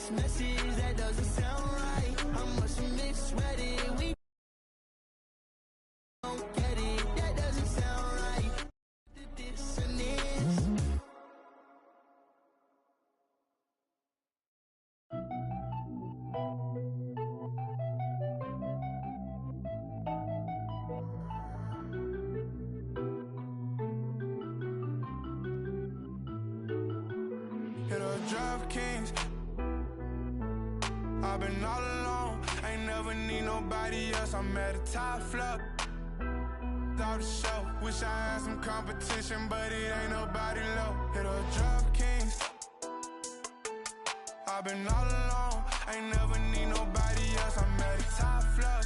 text message that doesn't sound right. I must have misread it. We don't get it. That doesn't sound right. The dissonance. Hit a DraftKings. I've been all alone. Ain't never need nobody else. I'm at a top flop. Out the show. Wish I had some competition, but it ain't nobody low. Hit a DraftKings. I've been all alone. Ain't never need nobody else. I'm at a top flop.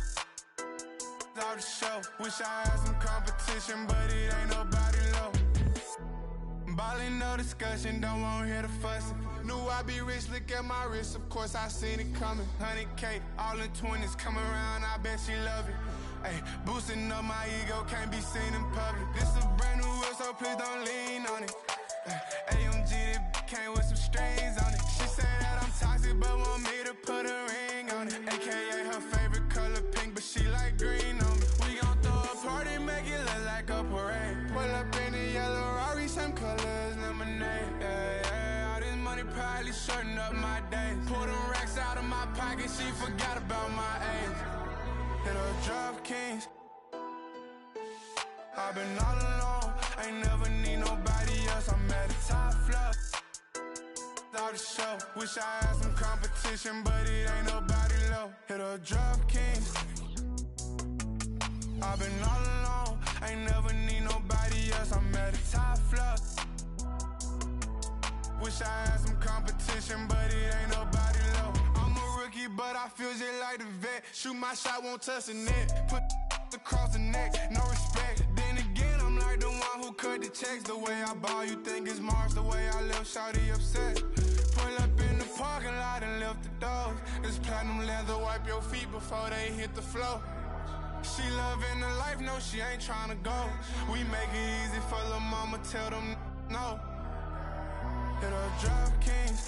Out the show. Wish I had some competition, but it ain't nobody low. Ballin', no discussion, don't wanna hear the fussing. Knew I'd be rich, look at my wrist, of course I seen it coming. 100K, all in 20s, come around, I bet she love it. Ay, boosting up my ego, can't be seen in public. This a brand new whip, so please don't lean on it. AMG, that came with some strings on it. She say that I'm toxic, but want me to put a ring on it. AKA her favorite color pink, but she like green on me. We gon' throw a party, make it look like a parade. Pull up in the yellow Rari, same colors, lemonade. Yeah, yeah, all this money probably shorten up my days. Pull them racks out of my pocket, she forgot about my age. Hit a DraftKings. I've been all alone, ain't never need nobody else. I'm at the top flop. Out the show, wish I had some competition, but it ain't nobody low. Hit a DraftKings. I've been all alone, ain't never need nobody else. I'm at the top flop. Wish I had some competition, but it ain't nobody low. I'm a rookie, but I feel just like the vet. Shoot my shot, won't touch the net. Put across the neck, no respect. Then again, I'm like the one who cut the checks. The way I ball, you think it's Mars. The way I left shawty upset. Pull up in the parking lot and lift the doors. This platinum leather, wipe your feet before they hit the floor. She loving the life, no, she ain't tryna go. We make it easy for the mama, tell them no. Hit a DraftKings.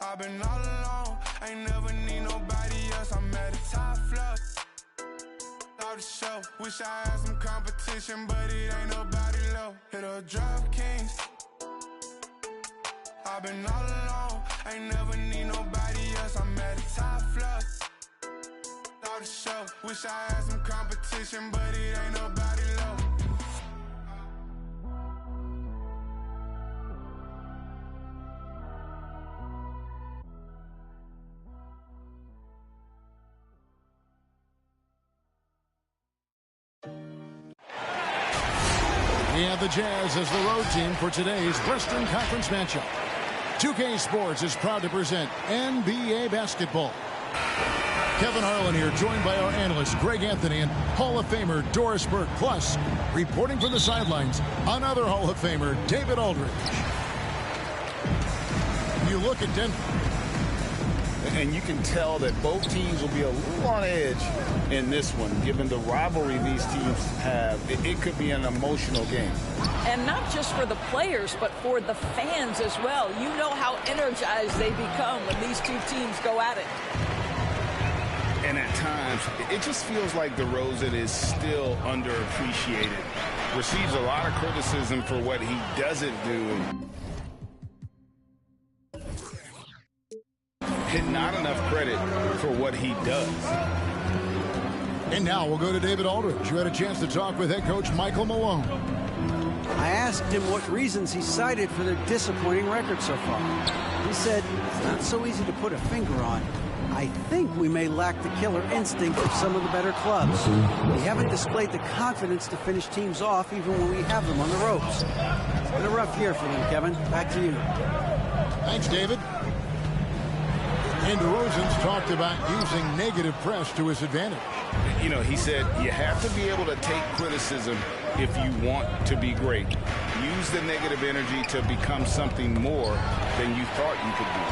I've been all alone, ain't never need nobody else. I'm at the top flop. Out the show, wish I had some competition, but it ain't nobody low. Hit a DraftKings. I've been all alone, ain't never need nobody else. I'm at the top flop. Out the show, wish I had some competition, but it ain't nobody low. We have the Jazz as the road team for today's Western Conference matchup. 2K Sports is proud to present NBA basketball. Kevin Harlan here, joined by our analyst Greg Anthony and Hall of Famer Doris Burke. Plus, reporting from the sidelines, another Hall of Famer, David Aldridge. You look at Denver. And you can tell that both teams will be a little on edge in this one, given the rivalry these teams have. It could be an emotional game. And not just for the players, but for the fans as well. You know how energized they become when these two teams go at it. And at times, it just feels like DeRozan is still underappreciated. Receives a lot of criticism for what he doesn't do. And not enough credit for what he does. And now we'll go to David Aldridge, who had a chance to talk with head coach Michael Malone. I asked him what reasons he cited for their disappointing record so far. He said, it's not so easy to put a finger on. I think we may lack the killer instinct of some of the better clubs. We haven't displayed the confidence to finish teams off even when we have them on the ropes. It's been a rough year for them, Kevin. Back to you. Thanks, David. And DeRozan's talked about using negative press to his advantage. You know, he said you have to be able to take criticism if you want to be great. Use the negative energy to become something more than you thought you could be.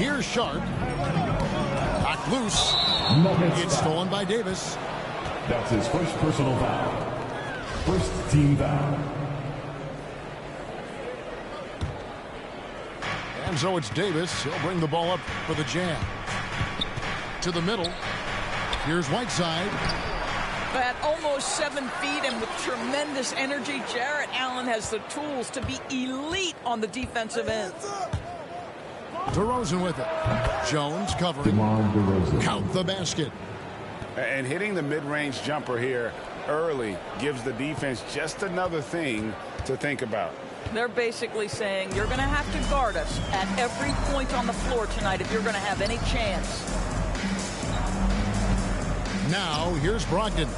Here's Sharp. Knocked loose. It's stolen by Davis. That's his first personal foul. First team foul. And so it's Davis. He'll bring the ball up for the jam. To the middle. Here's Whiteside. At almost 7 feet and with tremendous energy, Jarrett Allen has the tools to be elite on the defensive end. DeRozan with it. Jones covering. Count the basket. And hitting the mid-range jumper here early gives the defense just another thing to think about. They're basically saying you're going to have to guard us at every point on the floor tonight if you're going to have any chance. Now, here's Brogdon.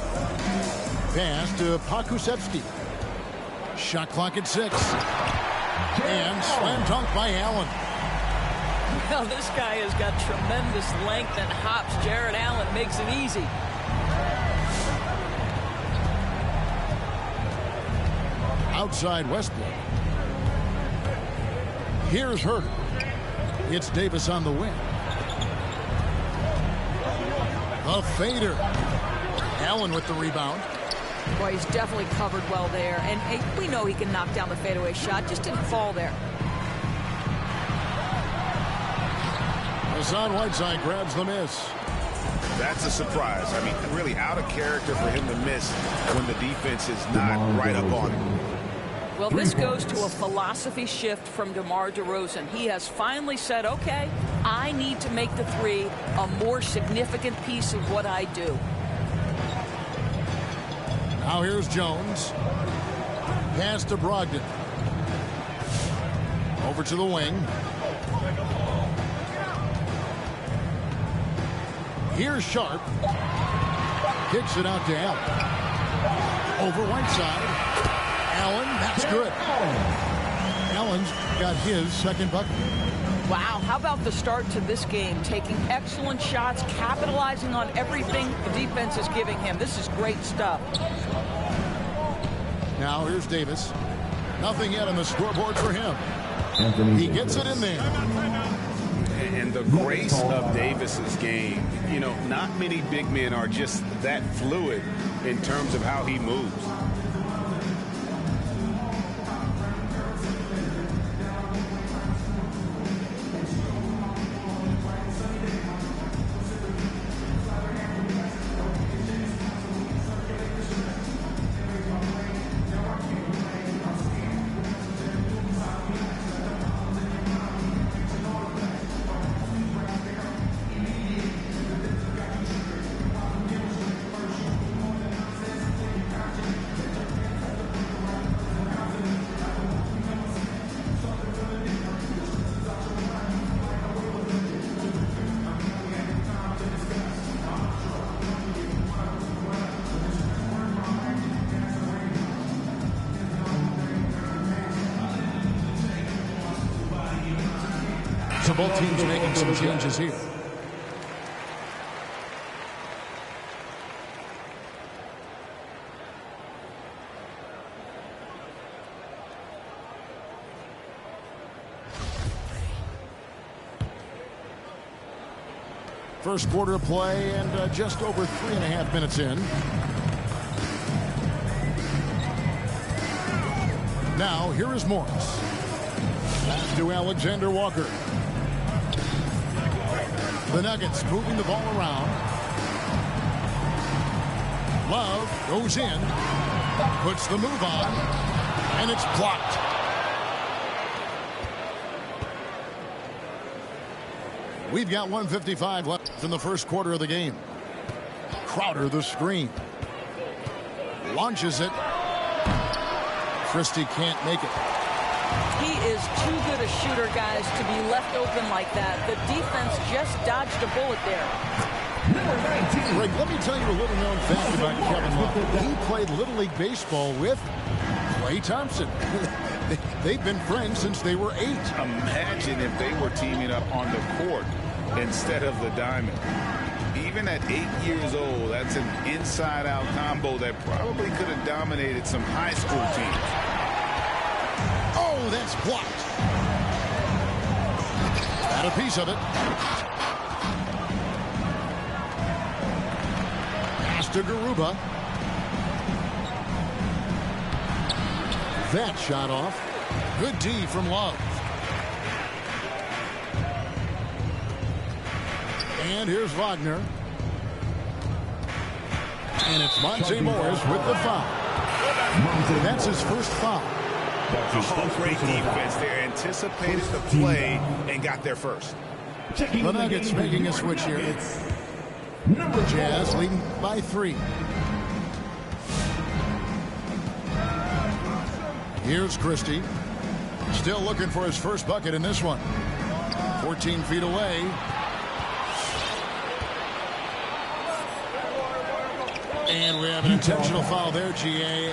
Pass to Pokusevski. Shot clock at 6. And slam dunk by Allen. Well, this guy has got tremendous length and hops. Jarrett Allen makes it easy. Outside Westbrook. Here's Herter. It's Davis on the wing. A fader. Allen with the rebound. Boy, he's definitely covered well there. And hey, we know he can knock down the fadeaway shot. Just didn't fall there. Hassan Whiteside grabs the miss. That's a surprise. I mean, really out of character for him to miss when the defense is not right up on him. Well, this goes to a philosophy shift from DeMar DeRozan. He has finally said, okay, I need to make the three a more significant piece of what I do. Now here's Jones. Pass to Brogdon. Over to the wing. Here's Sharp. Kicks it out to Allen. Over Whiteside. Allen, that's good. Allen's got his second bucket. Wow, how about the start to this game? Taking excellent shots, capitalizing on everything the defense is giving him. This is great stuff. Now here's Davis. Nothing yet on the scoreboard for him. He gets it in there. And the grace of Davis's game, you know, not many big men are just that fluid in terms of how he moves. So both teams making some changes here. First quarter of play and just over 3.5 minutes in. Now here is Morris. Pass to Alexander Walker. The Nuggets moving the ball around. Love goes in. Puts the move on. And it's blocked. We've got 1:55 left in the first quarter of the game. Crowder the screen. Launches it. Christie can't make it. He is too good a shooter, guys, to be left open like that. The defense just dodged a bullet there. Greg, let me tell you a little known fact about Kevin Love. He played Little League Baseball with Klay Thompson. They've been friends since they were 8. Imagine if they were teaming up on the court instead of the diamond. Even at 8 years old, that's an inside-out combo that probably could have dominated some high school teams. Oh, that's blocked. Got a piece of it. Pass to Garuba. That shot off. Good D from Love. And here's Wagner. And it's Monte Morris with the foul. That's his first foul. Oh, great defense there. Anticipated the play and got there first. The Nuggets making a switch here. The Jazz leading by 3. Here's Christie. Still looking for his first bucket in this one. 14 feet away. And we have an intentional foul there, G.A.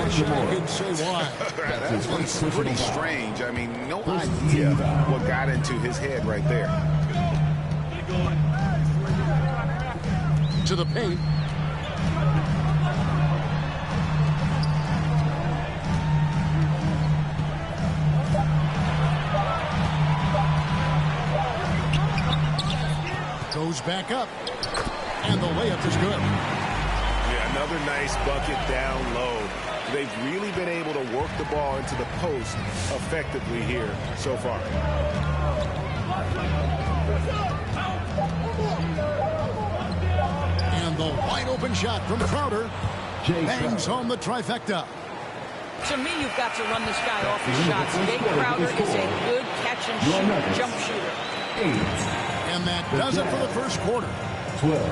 Wish I could say why. That one's pretty strange. I mean, no idea what got into his head right there. To the paint. Goes back up. And the layup is good. Another nice bucket down low. They've really been able to work the ball into the post effectively here so far. And the wide open shot from Crowder bangs home the trifecta. To me, you've got to run this guy off his shots. Jay Crowder is a good catch and shoot jump shooter. And that does it for the first quarter.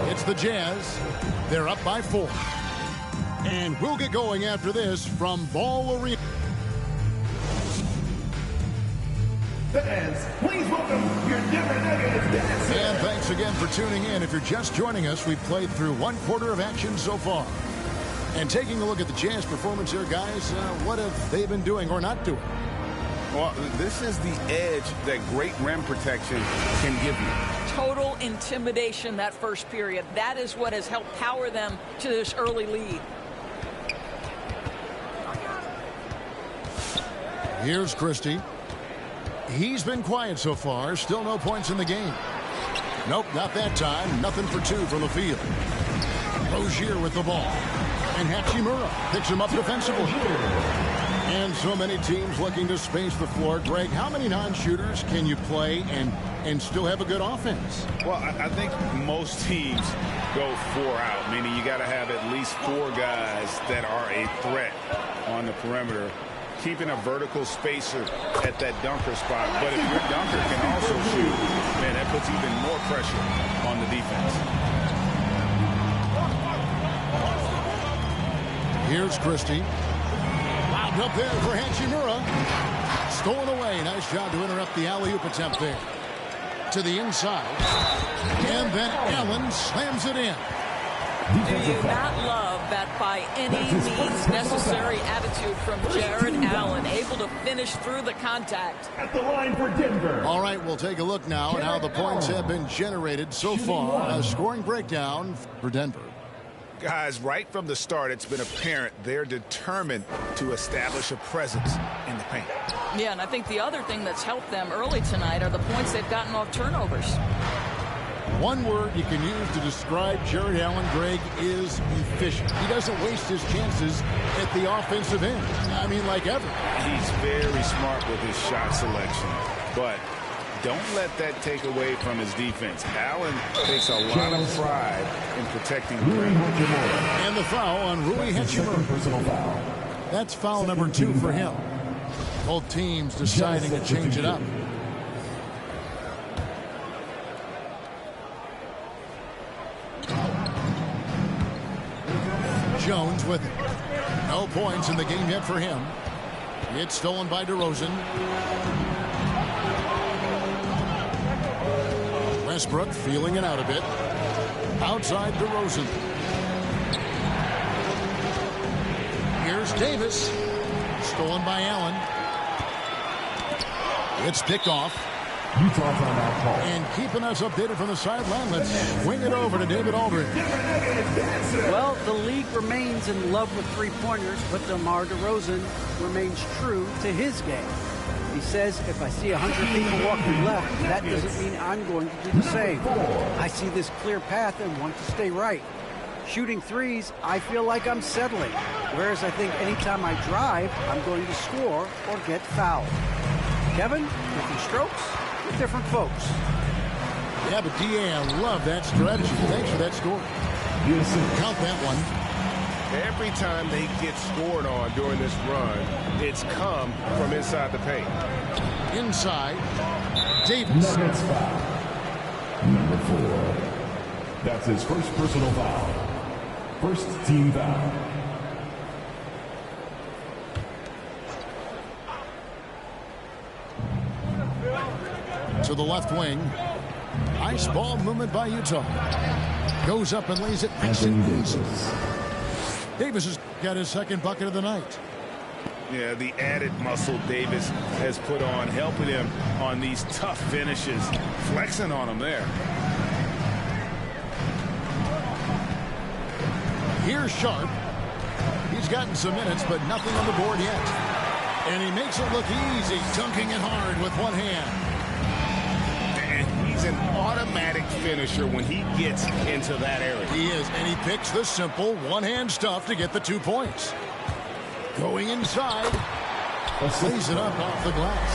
It's the Jazz. They're up by 4. And we'll get going after this from Ball Arena. Fans, please welcome your Denver Nuggets. And thanks again for tuning in. If you're just joining us, we've played through 1 quarter of action so far. And taking a look at the Jazz performance here, guys, what have they been doing or not doing? Well, this is the edge that great rim protection can give you. Total intimidation that first period. That is what has helped power them to this early lead. Here's Christie. He's been quiet so far. Still no points in the game. Nope, not that time. Nothing for 2 from the field. Rozier with the ball. And Hachimura picks him up defensively. And so many teams looking to space the floor. Greg, how many non-shooters can you play and still have a good offense? Well, I think most teams go 4 out, meaning you got to have at least 4 guys that are a threat on the perimeter, keeping a vertical spacer at that dunker spot. But if your dunker can also shoot, man, that puts even more pressure on the defense. Here's Christie. Wound up there for Hachimura. Stolen away. Nice job to interrupt the alley-oop attempt there. To the inside. And then Allen slams it in. Do you not love that by any means necessary attitude from Jared Allen, able to finish through the contact? At the line for Denver. All right, we'll take a look now at how the points have been generated so far. A scoring breakdown for Denver. Guys, right from the start, it's been apparent they're determined to establish a presence in the paint. Yeah, and I think the other thing that's helped them early tonight are the points they've gotten off turnovers. One word you can use to describe Jared Allen, Greg, is efficient. He doesn't waste his chances at the offensive end. I mean, like ever. He's very smart with his shot selection, but don't let that take away from his defense. Allen takes a lot of pride in protecting the rim. And the foul on Rui Hachimura. That's foul number 2 for him. Both teams deciding to change it up. Jones with it. No points in the game yet for him. It's stolen by DeRozan. Westbrook feeling it out a bit. Outside DeRozan. Here's Davis. Stolen by Allen. It's picked off. And keeping us updated from the sideline, let's swing it over to David Aldridge. Well, the league remains in love with three-pointers, but DeMar DeRozan remains true to his game. He says, if I see 100 people walking left, that doesn't mean I'm going to do the same. I see this clear path and want to stay right. Shooting threes, I feel like I'm settling. Whereas I think anytime I drive, I'm going to score or get fouled. Kevin, different strokes with different folks. Yeah, but DA, I love that strategy. Thanks for that score. Count that one. Every time they get scored on during this run, it's come from inside the paint. Inside, Davis. Nuggets foul. Number 4. That's his first personal foul. First team foul. To the left wing. Ice ball movement by Utah. Goes up and lays it nice and easy. Davis has got his second bucket of the night. Yeah, the added muscle Davis has put on, helping him on these tough finishes. Flexing on him there. Here's Sharp. He's gotten some minutes, but nothing on the board yet. And he makes it look easy, dunking it hard with one hand. He's an automatic finisher when he gets into that area. He is, and he picks the simple one-hand stuff to get the 2 points. Going inside, lays it up off the glass.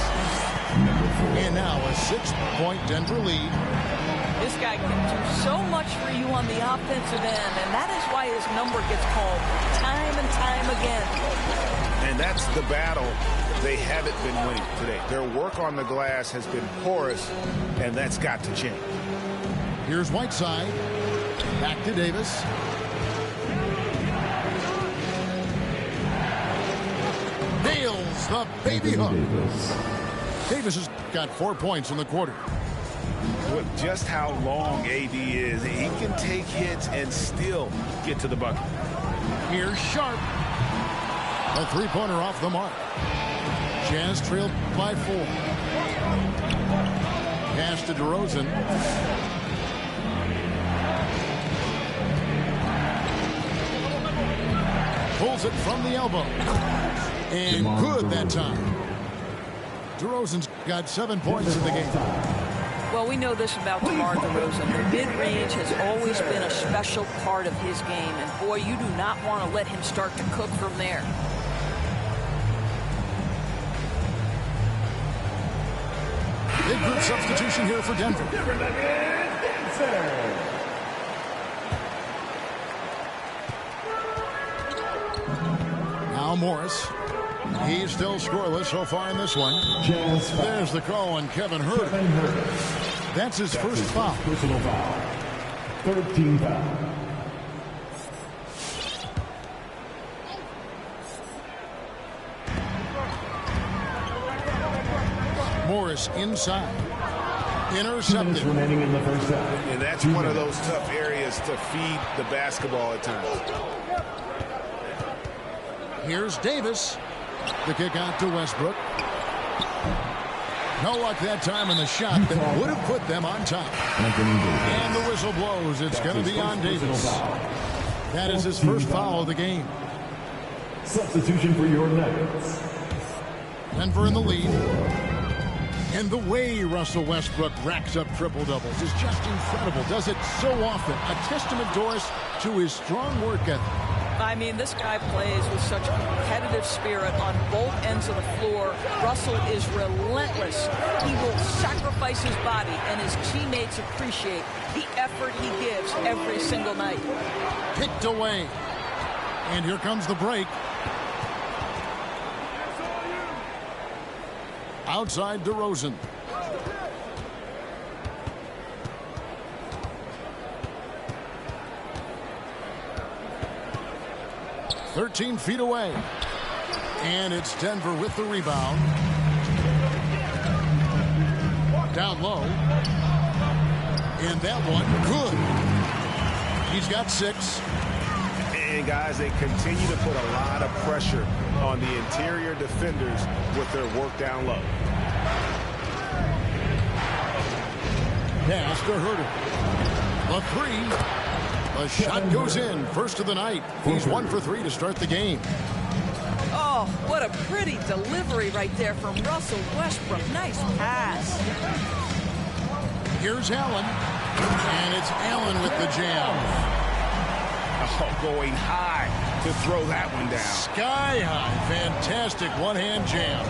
And now a 6-point Denver lead. This guy can do so much for you on the offensive end, and that is why his number gets called time and time again. And that's the battle they haven't been winning today. Their work on the glass has been porous, and that's got to change. Here's Whiteside. Back to Davis. Nails the baby hook. Davis has got 4 points in the quarter. With just how long AD is, he can take hits and still get to the bucket. Here's Sharp. A three-pointer off the mark. Jazz trailed by 4. Pass to DeRozan. Pulls it from the elbow. And good that time. DeRozan's got 7 points in the game. Well, we know this about DeMar DeRozan. The mid-range has always been a special part of his game. And, boy, you do not want to let him start to cook from there. Big group substitution here for Denver. Now Morris. He's still scoreless so far in this one. There's the call on Kevin Huerter. That's his first foul. Personal foul. 13 foul. Morris inside. Intercepted. Remaining in the first half. And that's one of those tough areas to feed the basketball at times. Here's Davis. The kick out to Westbrook. No luck that time in the shot that would have put them on top. And the whistle blows. It's going to be on Davis. That is his first foul of the game. Substitution for your Nuggets. Denver in the lead. And the way Russell Westbrook racks up triple-doubles is just incredible. Does it so often. A testament, Doris, to his strong work ethic. I mean, this guy plays with such competitive spirit on both ends of the floor. Russell is relentless. He will sacrifice his body, and his teammates appreciate the effort he gives every single night. Picked away. And here comes the break. Outside DeRozan. "13 feet away. And it's Denver with the rebound. Down low. And that one, good. He's got 6. And guys, they continue to put a lot of pressure on the interior defenders with their work down low. Pass to Huerter. The 3. The shot goes in. First of the night. He's 1 for 3 to start the game. Oh, what a pretty delivery right there from Russell Westbrook. Nice pass. Here's Allen. And it's Allen with the jam. Oh, going high to throw that one down. Sky high. Fantastic one-hand jam.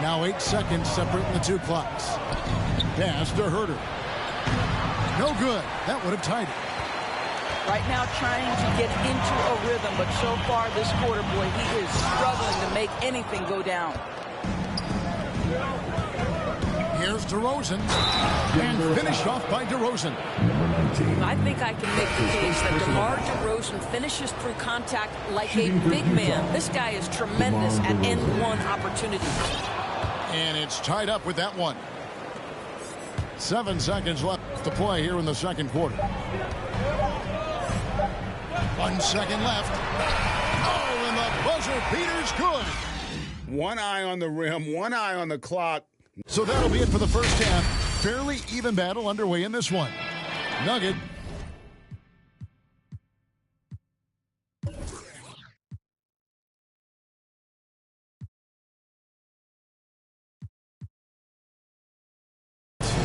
Now 8 seconds separating the two clocks. Pass to Huerter. No good. That would have tied it. Right now trying to get into a rhythm, but so far this quarter, boy, he is struggling to make anything go down. Here's DeRozan, and finished off by DeRozan. I think I can make the case that DeMar DeRozan finishes through contact like a big man. This guy is tremendous at end one opportunities. And it's tied up with that one. 7 seconds left to play here in the second quarter. 1 second left. Oh, and the buzzer beater's good. One eye on the rim, one eye on the clock. So that'll be it for the first half. Fairly even battle underway in this one. Nugget.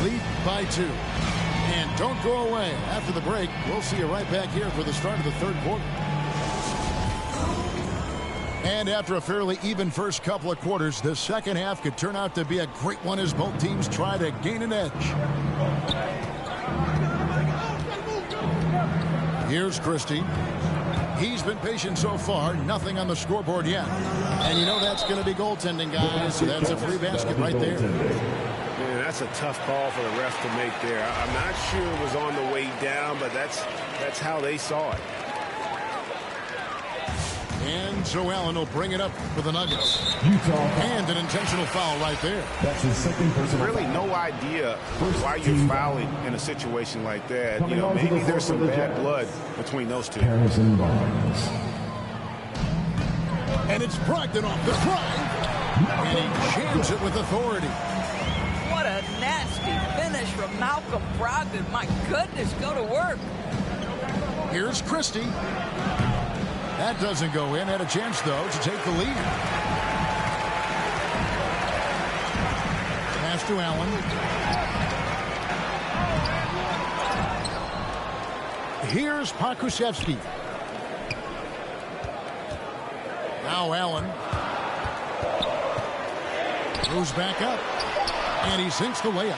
Lead by 2. And don't go away. After the break, we'll see you right back here for the start of the third quarter. And after a fairly even first couple of quarters, the second half could turn out to be a great one as both teams try to gain an edge. Here's Christie. He's been patient so far. Nothing on the scoreboard yet. And you know that's going to be goaltending, guys. So that's a free basket right there. Man, that's a tough call for the ref to make there. I'm not sure it was on the way down, but that's how they saw it. And Joe Allen will bring it up for the Nuggets. Utah. And an intentional foul right there. That's his second personal Really foul. no idea why you're fouling in a situation like that. You know, maybe there's some bad blood between those two. Harrison Barnes. And it's Brogdon off the drive. And he jams it with authority. What a nasty finish from Malcolm Brogdon. My goodness, go to work. Here's Christie. That doesn't go in. Had a chance, though, to take the lead. Pass to Allen. Here's Pokusevski. Now Allen. Goes back up. And he sinks the layup.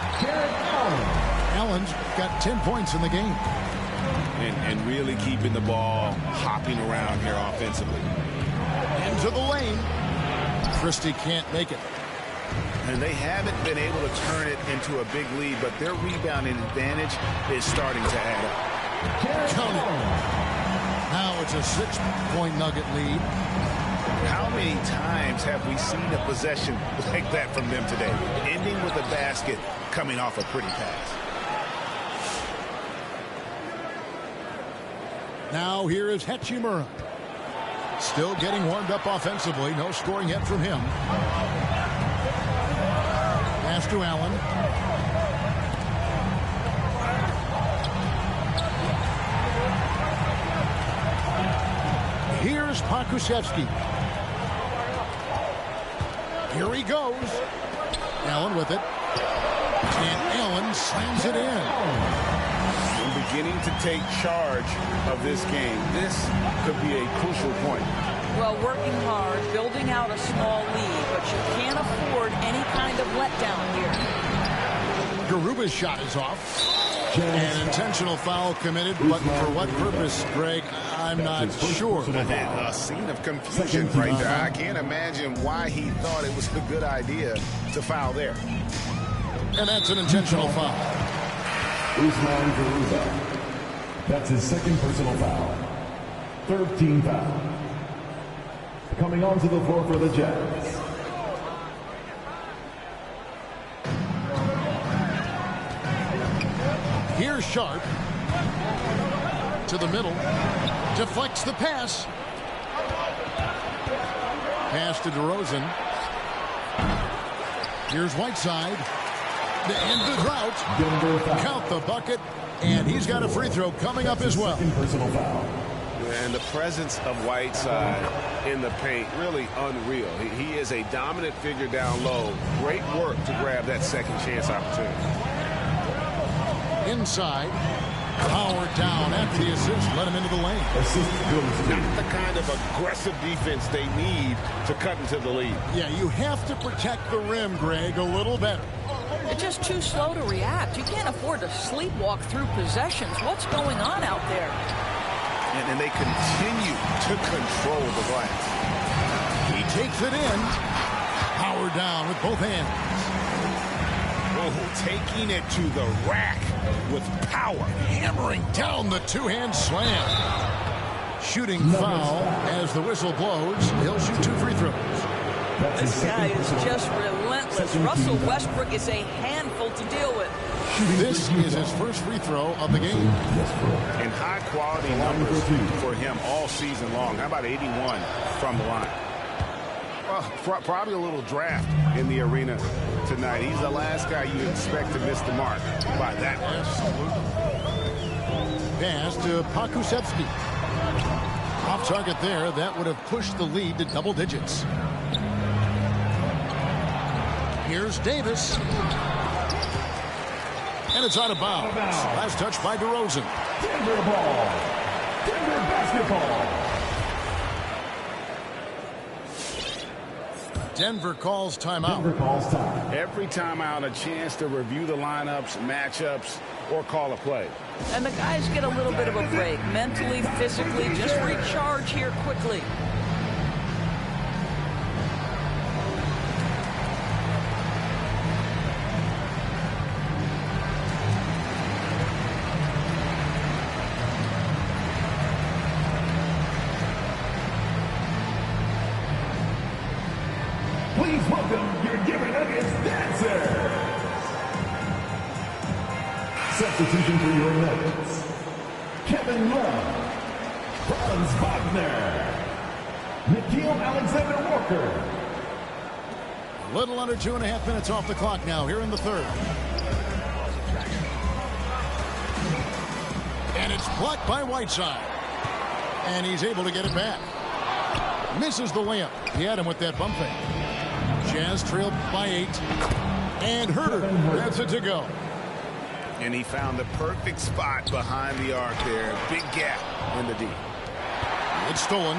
Allen's got 10 points in the game. And really keeping the ball hopping around here offensively. Into the lane. Christie can't make it. And they haven't been able to turn it into a big lead, but their rebounding advantage is starting to add up. Count it. Now it's a 6-point Nugget lead. How many times have we seen a possession like that from them today? Ending with a basket, coming off a pretty pass. Now here is Hachimura. Still getting warmed up offensively. No scoring yet from him. Pass to Allen. Here's Pokusevski. Here he goes. Allen with it. And Allen slams it in. Beginning to take charge of this game. This could be a crucial point. Well, working hard, building out a small lead, but you can't afford any kind of letdown here. Garuba's shot is off. An intentional foul committed, but for what purpose, Greg, I'm not sure. A scene of confusion right there. I can't imagine why he thought it was a good idea to foul there. And that's an intentional foul. Usman Garuba. That's his second personal foul. Third team foul. Coming onto the floor for the Jazz. Here's Sharp. To the middle. Deflects the pass. Pass to DeRozan. Here's Whiteside. To end the drought. Count the bucket. And he's got a free throw coming up as well. Personal foul. And the presence of Whiteside in the paint, really unreal. He is a dominant figure down low. Great work to grab that second chance opportunity. Inside. Power down after the assist. Let him into the lane. Not the kind of aggressive defense they need to cut into the lead. Yeah, you have to protect the rim, Greg, a little better. They're just too slow to react. You can't afford to sleepwalk through possessions. What's going on out there? And they continue to control the glass. He takes it in. Power down with both hands. Oh, taking it to the rack with power. Hammering down the two-hand slam. Shooting foul as the whistle blows. He'll shoot 2 free throws. This guy is just relentless. Russell Westbrook is a handful to deal with. This is his first free throw of the game. And high-quality numbers for him all season long. How about 81 from the line? Well, probably a little draft in the arena tonight. He's the last guy you expect to miss the mark by that much. Pass to Pokusevski. Off target there. That would have pushed the lead to double digits. Here's Davis. And it's out of bounds. Last touch by DeRozan. Denver ball. Denver basketball. Denver calls timeout. Denver calls time. Every timeout, a chance to review the lineups, matchups, or call a play. And the guys get a little bit of a break. Mentally, physically, just recharge here quickly. Please welcome your Denver Nuggets dancers. Substitution for your Nuggets. Kevin Love. Franz Wagner. Nickeil Alexander-Walker. A little under 2.5 minutes off the clock now here in the third. And it's blocked by Whiteside. And he's able to get it back. Misses the layup. He had him with that bump fake. Jazz trailed by 8. And Herter. That's it to go. And he found the perfect spot behind the arc there. Big gap in the D. It's stolen.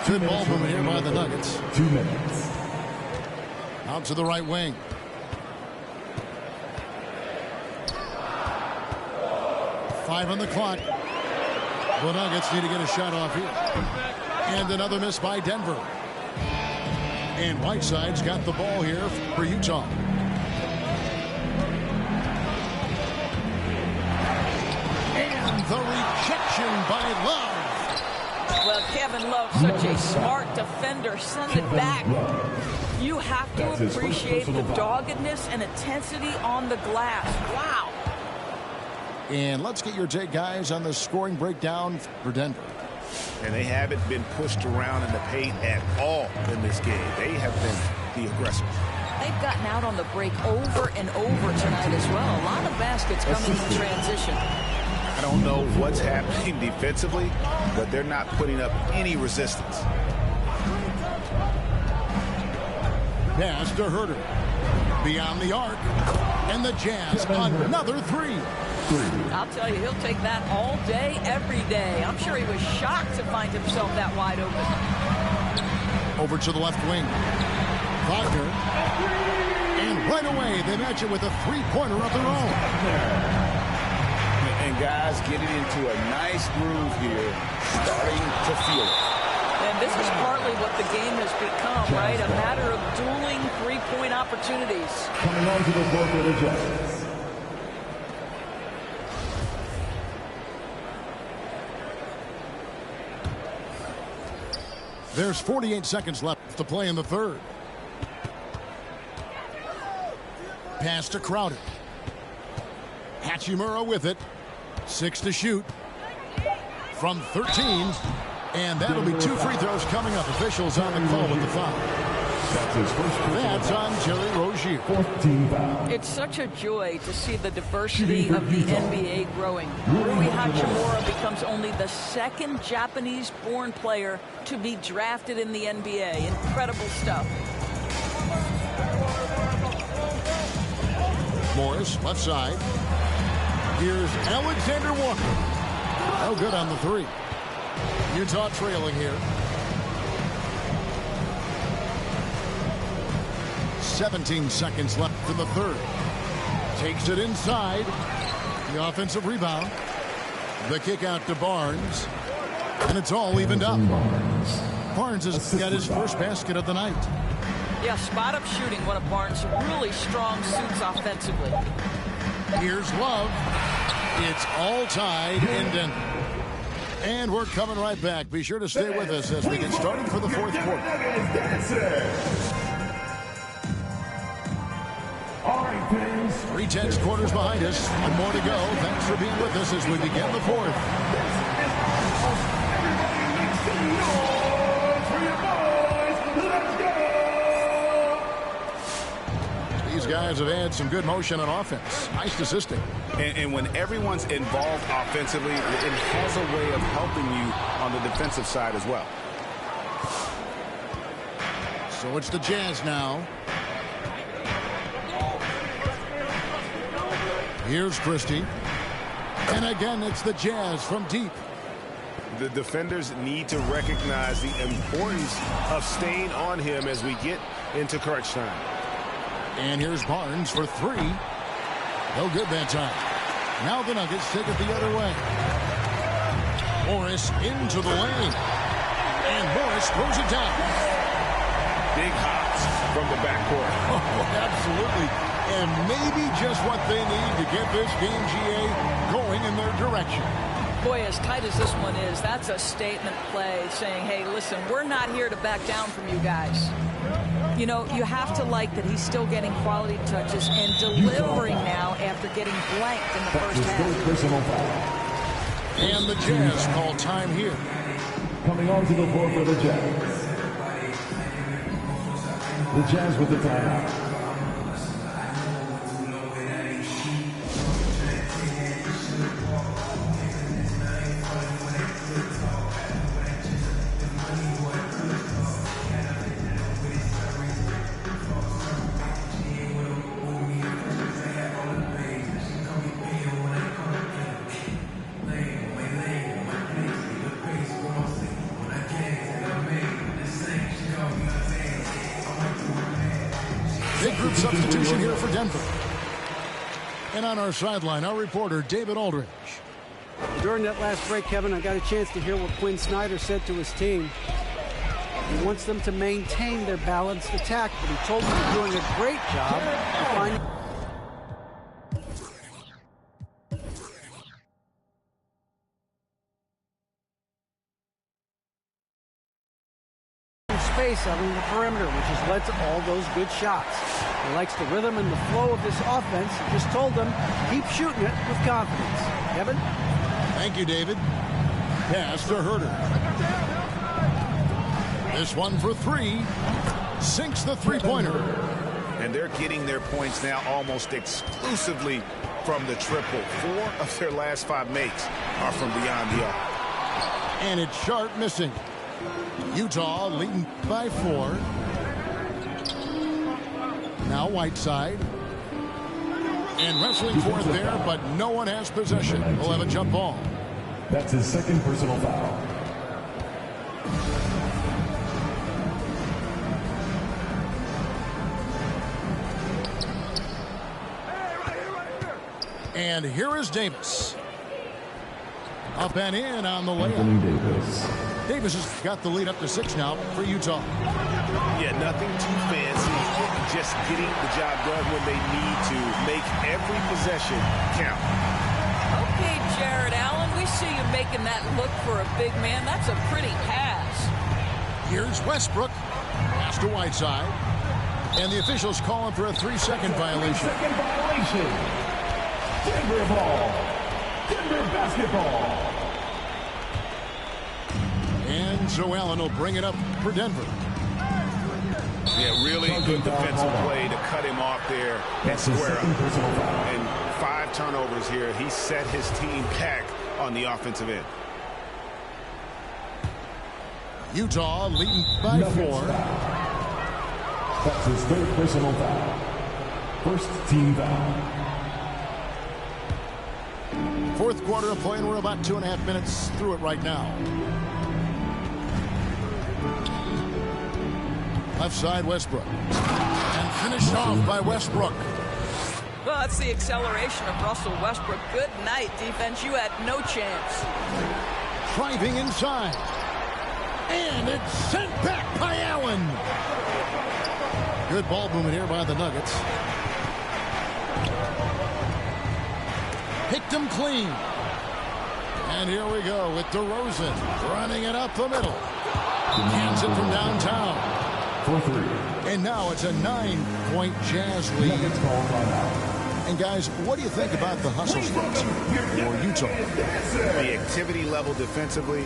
Good ball from here by the Nuggets. 2 minutes. Out to the right wing. Five on the clock. The Nuggets need to get a shot off here. And another miss by Denver. And Whiteside's got the ball here for Utah. And the rejection by Love. Well, Kevin Love, such a smart defender. Send it back. You have to appreciate the doggedness and intensity on the glass. Wow. And let's get your take, guys, on the scoring breakdown for Denver. And they haven't been pushed around in the paint at all in this game. They have been the aggressors. They've gotten out on the break over and over tonight as well. A lot of baskets coming in transition. I don't know what's happening defensively, but they're not putting up any resistance. Pass to Herter. Beyond the arc. And the Jazz on another three. I'll tell you, he'll take that all day, every day. I'm sure he was shocked to find himself that wide open. Over to the left wing. Wagner. And right away, they match it with a three-pointer of their own. And guys getting into a nice groove here, starting to feel it. And this is partly what the game has become, right? A matter of dueling three-point opportunities. Coming on to the floor for the Jazz. There's 48 seconds left to play in the third. Pass to Crowder. Hachimura with it. 6 to shoot. From 13. And that'll be 2 free throws coming up. Officials on the call with the foul. That's on Terry Rozier. 14 foul. It's such a joy to see the diversity of the NBA growing. Rui Hachimura becomes only the second Japanese-born player to be drafted in the NBA. Incredible stuff. Morris, left side. Here's Alexander Walker. No good on the three. Utah trailing here. 17 seconds left in the third. Takes it inside. The offensive rebound. The kick out to Barnes. And it's all evened up. Barnes has got his first basket of the night. Yeah, spot-up shooting, one of Barnes' really strong suits offensively. Here's Love. It's all tied in Denver. And we're coming right back. Be sure to stay with us as we get started for the fourth quarter. All right, fans. 3/10 quarters behind us. One more to go. Thanks for being with us as we begin the fourth. These guys have had some good motion on offense. Nice assisting. And when everyone's involved offensively, it has a way of helping you on the defensive side as well. So it's the Jazz now. Here's Christie. And again, it's the Jazz from deep. The defenders need to recognize the importance of staying on him as we get into crunch time. And here's Barnes for three. No good that time. Now the Nuggets take it the other way. Morris into the lane. And Morris throws it down. Big hops from the backcourt. Oh, absolutely. And maybe just what they need to get this game, GA, going in their direction. Boy, as tight as this one is, that's a statement play saying, hey, listen, we're not here to back down from you guys. You know, you have to like that he's still getting quality touches and delivering now after getting blanked in the first half. And the Jazz call time here. Coming onto the floor for the Jazz. The Jazz with the timeout. Big group substitution here for Denver. And on our sideline, our reporter, David Aldridge. During that last break, Kevin, I got a chance to hear what Quinn Snyder said to his team. He wants them to maintain their balanced attack, but he told them they're doing a great job of finding space out on the perimeter, which has led to all those good shots. He likes the rhythm and the flow of this offense. He just told them, keep shooting it with confidence. Kevin? Thank you, David. Pass to Herter. This one for three. Sinks the three-pointer. And they're getting their points now almost exclusively from the triple. 4 of their last 5 makes are from beyond the arc. And it's Sharp missing. Utah leading by 4. Now Whiteside. And wrestling for it there, but no one has possession. We'll have a jump ball. That's his second personal foul. And here is Davis. Up and in on the layup. Davis has got the lead up to 6 now for Utah. Yeah, nothing too fancy. Just getting the job done when they need to. Make every possession count. Okay, Jared Allen, we see you making that look for a big man. That's a pretty pass. Here's Westbrook. Pass to Whiteside. And the officials calling for a 3-second violation. Denver ball. Denver basketball. And so Allen will bring it up for Denver. Yeah, really good defensive play to cut him off there and square up. And 5 turnovers here. He set his team back on the offensive end. Utah leading by 4. That's his 3rd personal foul. First team foul. 4th quarter of play, and we're about 2.5 minutes through it right now. Left side, Westbrook. And finished off by Westbrook. Well, that's the acceleration of Russell Westbrook. Good night, defense. You had no chance. Driving inside. And it's sent back by Allen. Good ball movement here by the Nuggets. Picked him clean. And here we go with DeRozan running it up the middle. Cans it from downtown. For 3. And now it's a 9-point Jazz lead. And guys, what do you think about the hustle stats for Utah? The activity level defensively,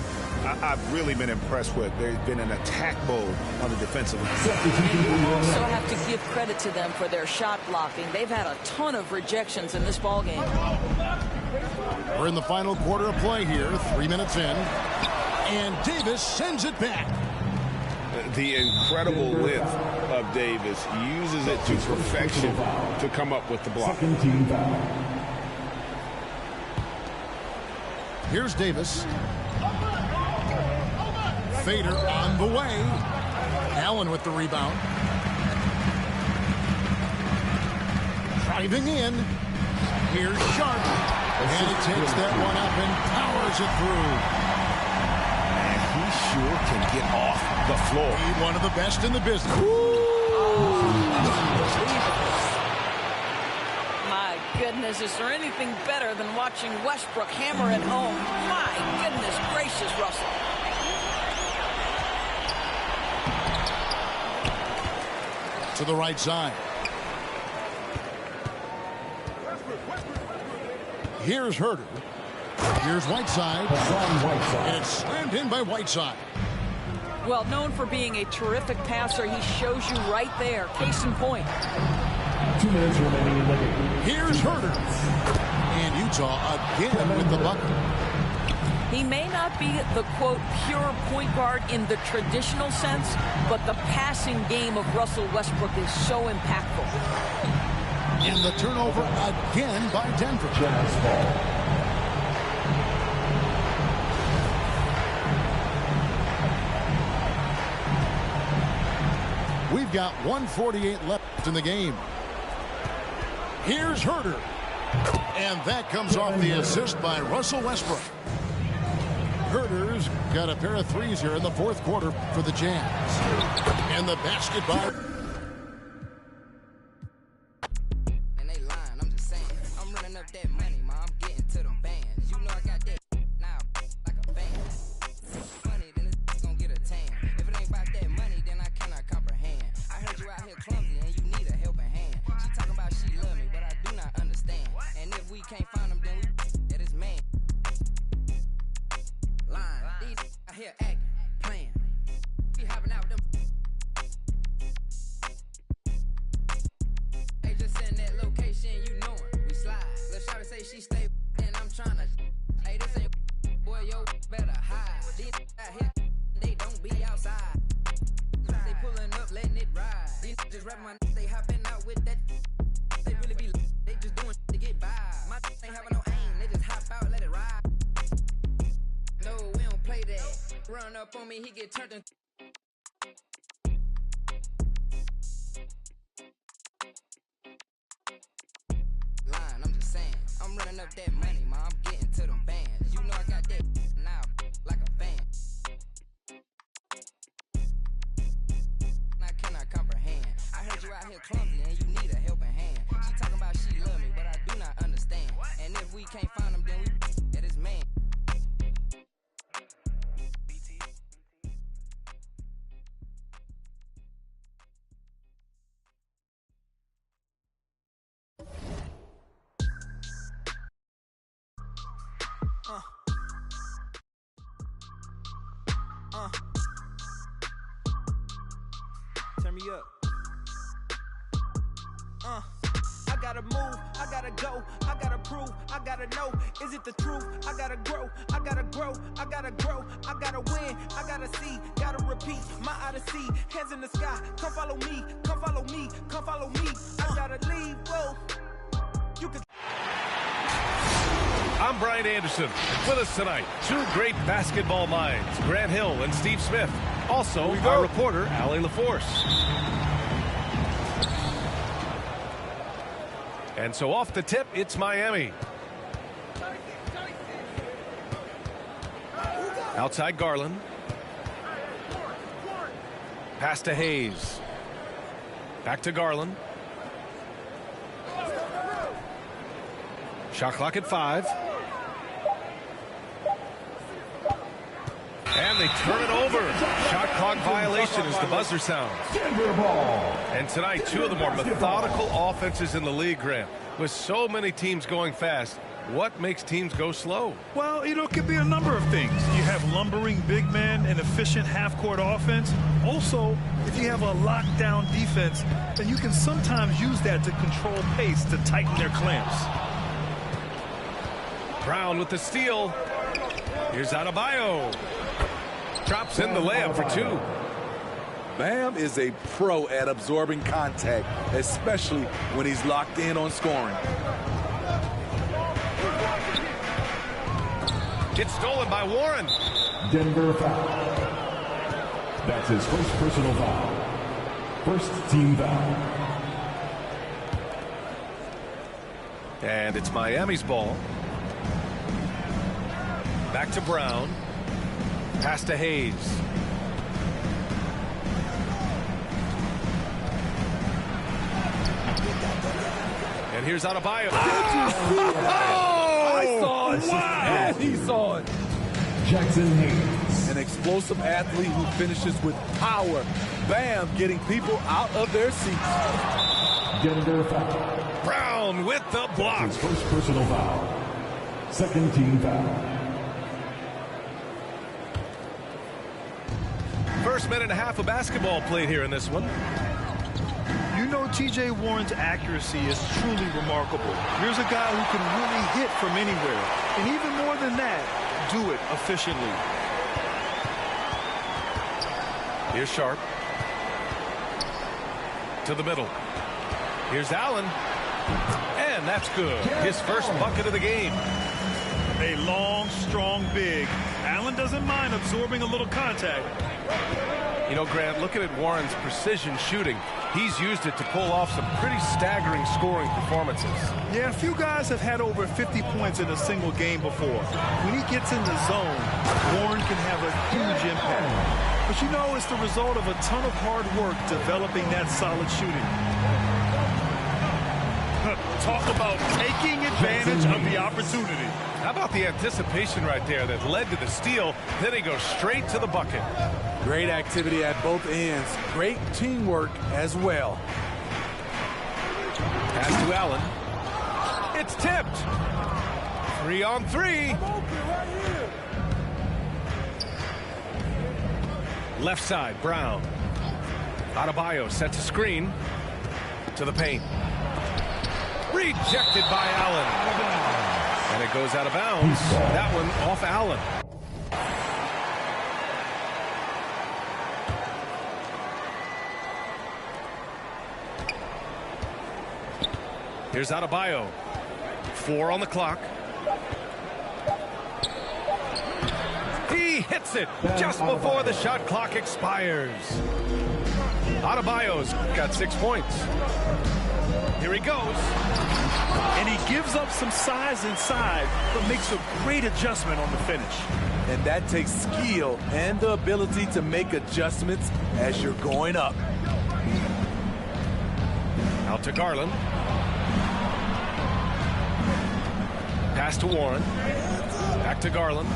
I've really been impressed with. There's been an attack mode on the defensive line. You also have to give credit to them for their shot blocking. They've had a ton of rejections in this ballgame. We're in the final quarter of play here, 3 minutes in. And Davis sends it back. The incredible width of Davis, uses it to perfection to come up with the block. Second team foul. Here's Davis. Fader on the way. Allen with the rebound. Driving in. Here's Sharp. And he takes that one up and powers it through. And he sure can get off the floor. He's one of the best in the business. My goodness, is there anything better than watching Westbrook hammer it home? My goodness gracious, Russell. To the right side. Here's Herter. Here's Whiteside. And it's slammed in by Whiteside. Well, known for being a terrific passer, he shows you right there. Case in point. 2 minutes remaining in the game. Here's Herter. And Utah again with the bucket. He may not be the, quote, pure point guard in the traditional sense, but the passing game of Russell Westbrook is so impactful. And the turnover again by Denver. Jazz ball. We've got 1:48 left in the game. Here's Herter. And that comes off the assist by Russell Westbrook. Herter's got a pair of threes here in the fourth quarter for the Jazz. And the basket by... And they lying, I'm just saying. I'm running up that money, ma. I'm getting to them bands. You know I got that now like a fan. Money, then it's gonna get a tan. If it ain't about that money, then I cannot comprehend. I heard you out here clumsy and you need a helping hand. She talking about she love me, but I do not understand. And if we can't find them, then we at his man. Lying, these out here acting, playing. We hopping out with them. They just send that location, you know it. We slide. Lil' shawty say she stay, and I'm tryna. Hey, this ain't boy, yo, better hide. These out here, they don't be outside. They pulling up, letting it ride. These just rap my, they hopping out with that. They really be, they just doing to get by. My ain't having no aim, they just hop out, let it ride. No, we don't play that. Run up on me, he get turned in. Lying, I'm just saying. I'm running up that money, ma. I'm getting to them bands. You know I got that now like a fan. I cannot comprehend. I heard you out here clumsy and you need a helping hand. She talking about she love me, but I do not understand. And if we can't find them, then we at his man. Turn me up. I gotta move, I gotta go, I gotta prove, I gotta know, is it the truth? I gotta grow, I gotta grow, I gotta grow, I gotta win, I gotta see, gotta repeat, my odyssey, hands in the sky, come follow me, come follow me, come follow me, I gotta leave, whoa, you can... I'm Brian Anderson. With us tonight, two great basketball minds, Grant Hill and Steve Smith. Also, our reporter, Allie LaForce. And so off the tip, it's Miami. Outside Garland. Pass to Hayes. Back to Garland. Shot clock at 5. And they turn it over. Shot clock violation as the buzzer sounds. And tonight, 2 of the more methodical offenses in the league, Grant. With so many teams going fast, what makes teams go slow? Well, it could be a number of things. You have lumbering big men and efficient half-court offense. Also, if you have a lockdown defense, then you can sometimes use that to control pace to tighten their clamps. Brown with the steal. Here's Adebayo. Drops in the layup for 2. Bam is a pro at absorbing contact, especially when he's locked in on scoring. It's stolen by Warren. Denver foul. That's his first personal foul. First team foul. And it's Miami's ball. Back to Brown. Pass to Hayes. And here's Adebayo. I saw it. Wow. He saw it. Jackson Hayes. An explosive athlete who finishes with power. Bam, getting people out of their seats. Denver foul. Brown with the block. His first personal foul. Second team foul. First minute and a half of basketball played here in this one. You know T.J. Warren's accuracy is truly remarkable. Here's a guy who can really hit from anywhere. And even more than that, do it efficiently. Here's Sharp. To the middle. Here's Allen. And that's good. His first bucket of the game. A long, strong big. Allen doesn't mind absorbing a little contact. You know, Grant, looking at Warren's precision shooting, he's used it to pull off some pretty staggering scoring performances. Yeah, a few guys have had over 50 points in a single game before. When he gets in the zone, Warren can have a huge impact. But you know, it's the result of a ton of hard work developing that solid shooting. Talk about taking advantage of the opportunity. How about the anticipation right there that led to the steal? Then he goes straight to the bucket. Great activity at both ends. Great teamwork as well. Pass to Allen. It's tipped. 3-on-3. Left side, Brown. Adebayo sets a screen to the paint. Rejected by Allen. And it goes out of bounds. That one off Allen. Here's Adebayo. 4 on the clock. He hits it just before the shot clock expires. Adebayo's got 6 points. Here he goes. And he gives up some size inside, but makes a great adjustment on the finish. And that takes skill and the ability to make adjustments as you're going up. Out to Garland. Pass to Warren. Back to Garland.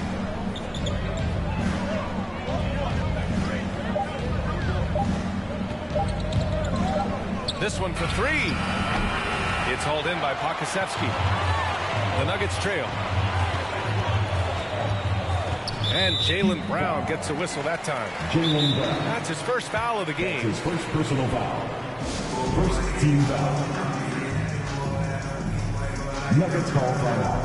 This one for 3. It's hauled in by Pokusevski. The Nuggets trail. And Jaylen Brown gets a whistle that time. Jaylen Brown. That's his first foul of the game. His first personal foul. First team foul. Nuggets call foul.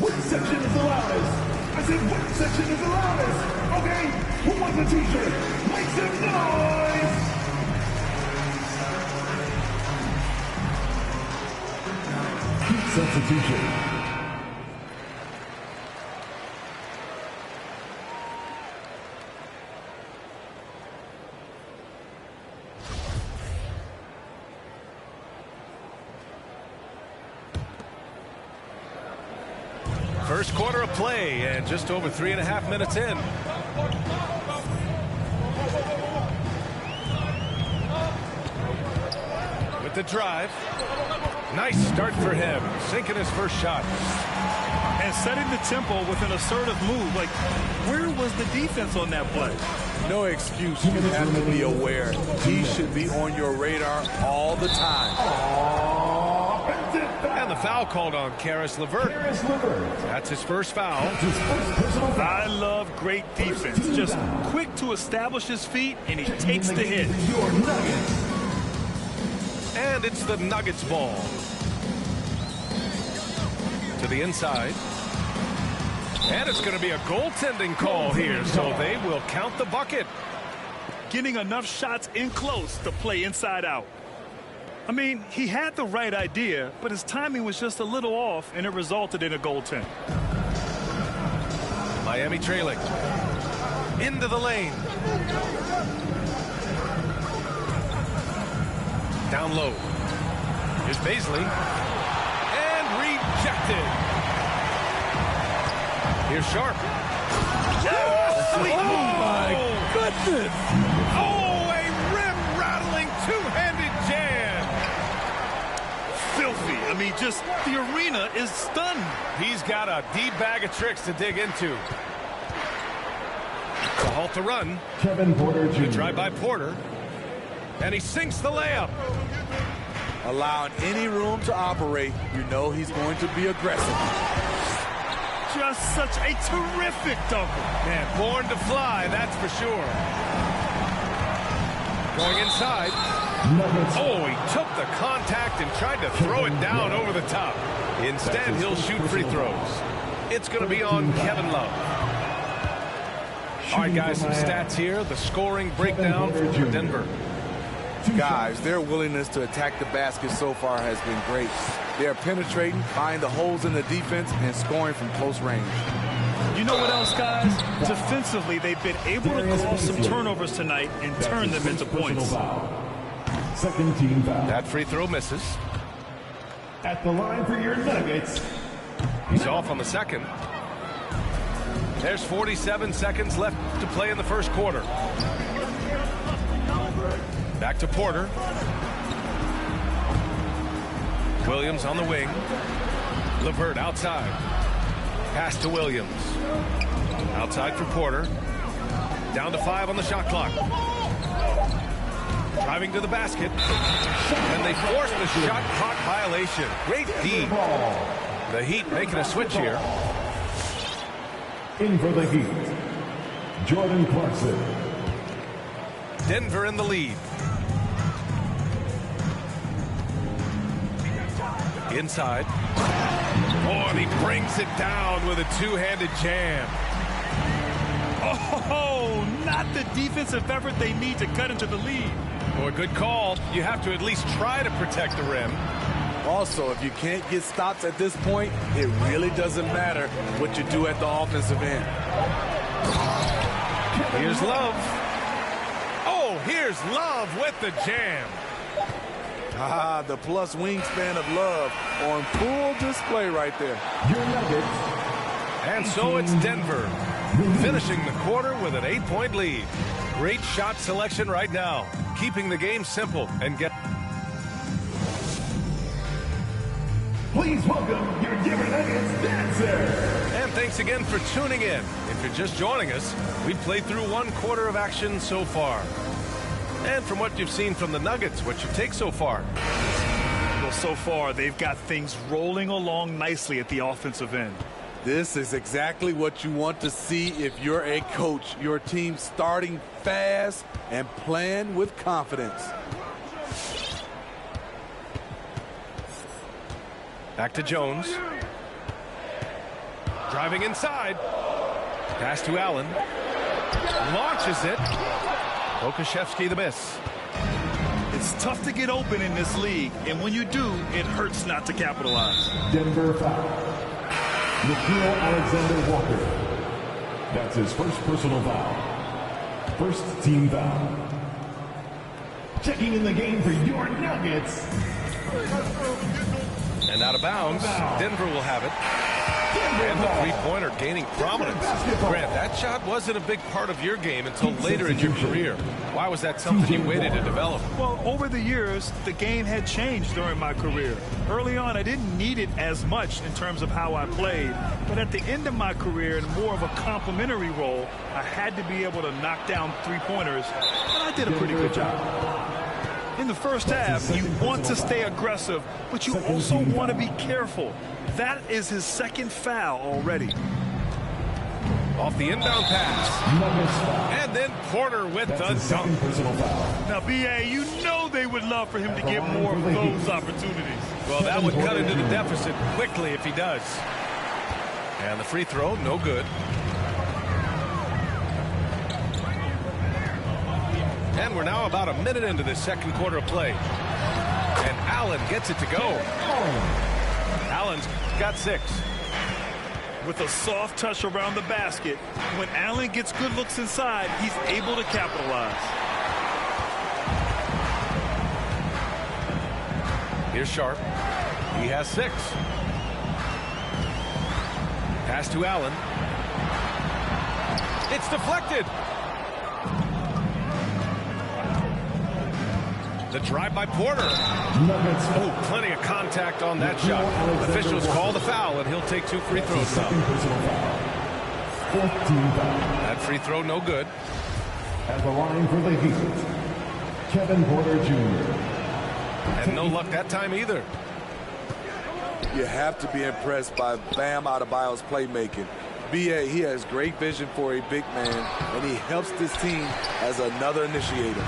What section is the loudest? I said, what section is the loudest? Okay, who wants a t-shirt? Make some noise! Substitution. First quarter of play and just over 3.5 minutes in. With the drive. Nice start for him. Sinking his first shot. And setting the tempo with an assertive move. Like, where was the defense on that play? No excuse. You have to be aware. He should be on your radar all the time. And the foul called on Caris LeVert. That's his first foul. I love great defense. Just quick to establish his feet, and he takes the hit. And it's the Nuggets ball. To the inside. And it's going to be a goaltending call here, so they will count the bucket. Getting enough shots in close to play inside out. I mean, he had the right idea, but his timing was just a little off, and it resulted in a goaltend. Miami trailing. Into the lane. Down low. Here's Baisley. And rejected. Here's Sharp. Oh, my goodness. Oh, a rim-rattling two-handed jam. Filthy. I mean, just the arena is stunned. He's got a deep bag of tricks to dig into. To halt the run. Kevin Porter Jr. The drive by Porter. And he sinks the layup. Allowing any room to operate, you know he's going to be aggressive. Just such a terrific dunker. Man, born to fly, that's for sure. Going inside. Oh, he took the contact and tried to throw it down over the top. Instead, he'll shoot free throws. It's going to be on Kevin Love. All right, guys, some stats here. The scoring breakdown for Denver. Guys, their willingness to attack the basket so far has been great. They are penetrating, finding the holes in the defense, and scoring from close range. You know what else, guys? Defensively, they've been able to cause some turnovers tonight and turn them into points. Second team foul. That free throw misses. At the line for your Nuggets. He's off on the second. There's 47 seconds left to play in the first quarter. Back to Porter. Williams on the wing. LeVert outside. Pass to Williams. Outside for Porter. Down to 5 on the shot clock. Driving to the basket. And they force the shot clock violation. Great D. The Heat making a switch here. In for the Heat, Jordan Clarkson. Denver in the lead. Inside. Oh, and he brings it down with a two-handed jam. Oh, not the defensive effort they need to cut into the lead. Boy, good call. You have to at least try to protect the rim. Also, if you can't get stops at this point, it really doesn't matter what you do at the offensive end. Here's Love. Oh, here's Love with the jam. Ah, the plus wingspan of Love on full display right there. Your Nuggets. And so it's Denver finishing the quarter with an 8-point lead. Great shot selection right now, keeping the game simple and get. Please welcome your Denver Nuggets dancer. And thanks again for tuning in. If you're just joining us, we played through one quarter of action so far. And from what you've seen from the Nuggets, what's your take so far? Well, so far, they've got things rolling along nicely at the offensive end. This is exactly what you want to see if you're a coach. Your team starting fast and playing with confidence. Back to Jones. Driving inside. Pass to Allen. Launches it. Okashevsky the miss. It's tough to get open in this league, and when you do, it hurts not to capitalize. Denver foul. Nickeil Alexander-Walker. That's his first personal foul. First team foul. Checking in the game for your Nuggets. And out of bounds, Denver will have it. And the three-pointer gaining prominence. Grant, that shot wasn't a big part of your game until later in your career. Why was that something you waited to develop? Well, over the years, the game had changed during my career. Early on, I didn't need it as much in terms of how I played. But at the end of my career, in more of a complementary role, I had to be able to knock down three-pointers, and I did a pretty good job. In the first half, you want to stay aggressive, but you also want to be careful. That is his second foul already. Off the inbound pass. And then Porter with the dunk. Now, B.A., you know they would love for him to get more of those opportunities. Well, that would cut into the deficit quickly if he does. And the free throw, no good. And we're now about a minute into the second quarter of play. And Allen gets it to go. Allen's got 6. With a soft touch around the basket, when Allen gets good looks inside, he's able to capitalize. Here's Sharp. He has 6. Pass to Allen. It's deflected. The drive by Porter. Oh, plenty of contact on that shot. Officials call the foul, and he'll take 2 free throws now. That free throw, no good. At the line for the Heat, Kevin Porter Jr. And no luck that time either. You have to be impressed by Bam Adebayo's playmaking. B.A., he has great vision for a big man, and he helps this team as another initiator.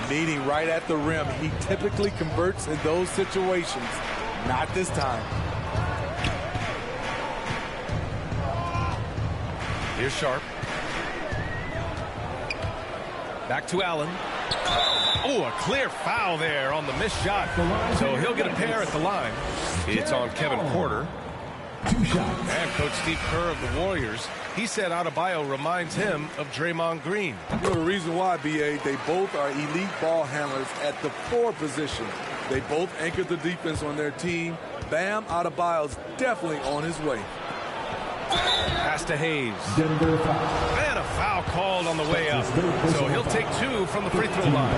Meeting right at the rim, he typically converts in those situations. Not this time. Here's Sharp. Back to Allen. Oh, a clear foul there on the missed shot. So he'll get a pair at the line. It's on Kevin Porter. 2 shots. And Coach Steve Kerr of the Warriors, he said Adebayo reminds him of Draymond Green. You know the reason why, B.A., they both are elite ball handlers at the 4 position. They both anchor the defense on their team. Bam Adebayo's definitely on his way. Pass to Hayes. Denver foul. And a foul called on the way up. So he'll take 2 from the free throw line.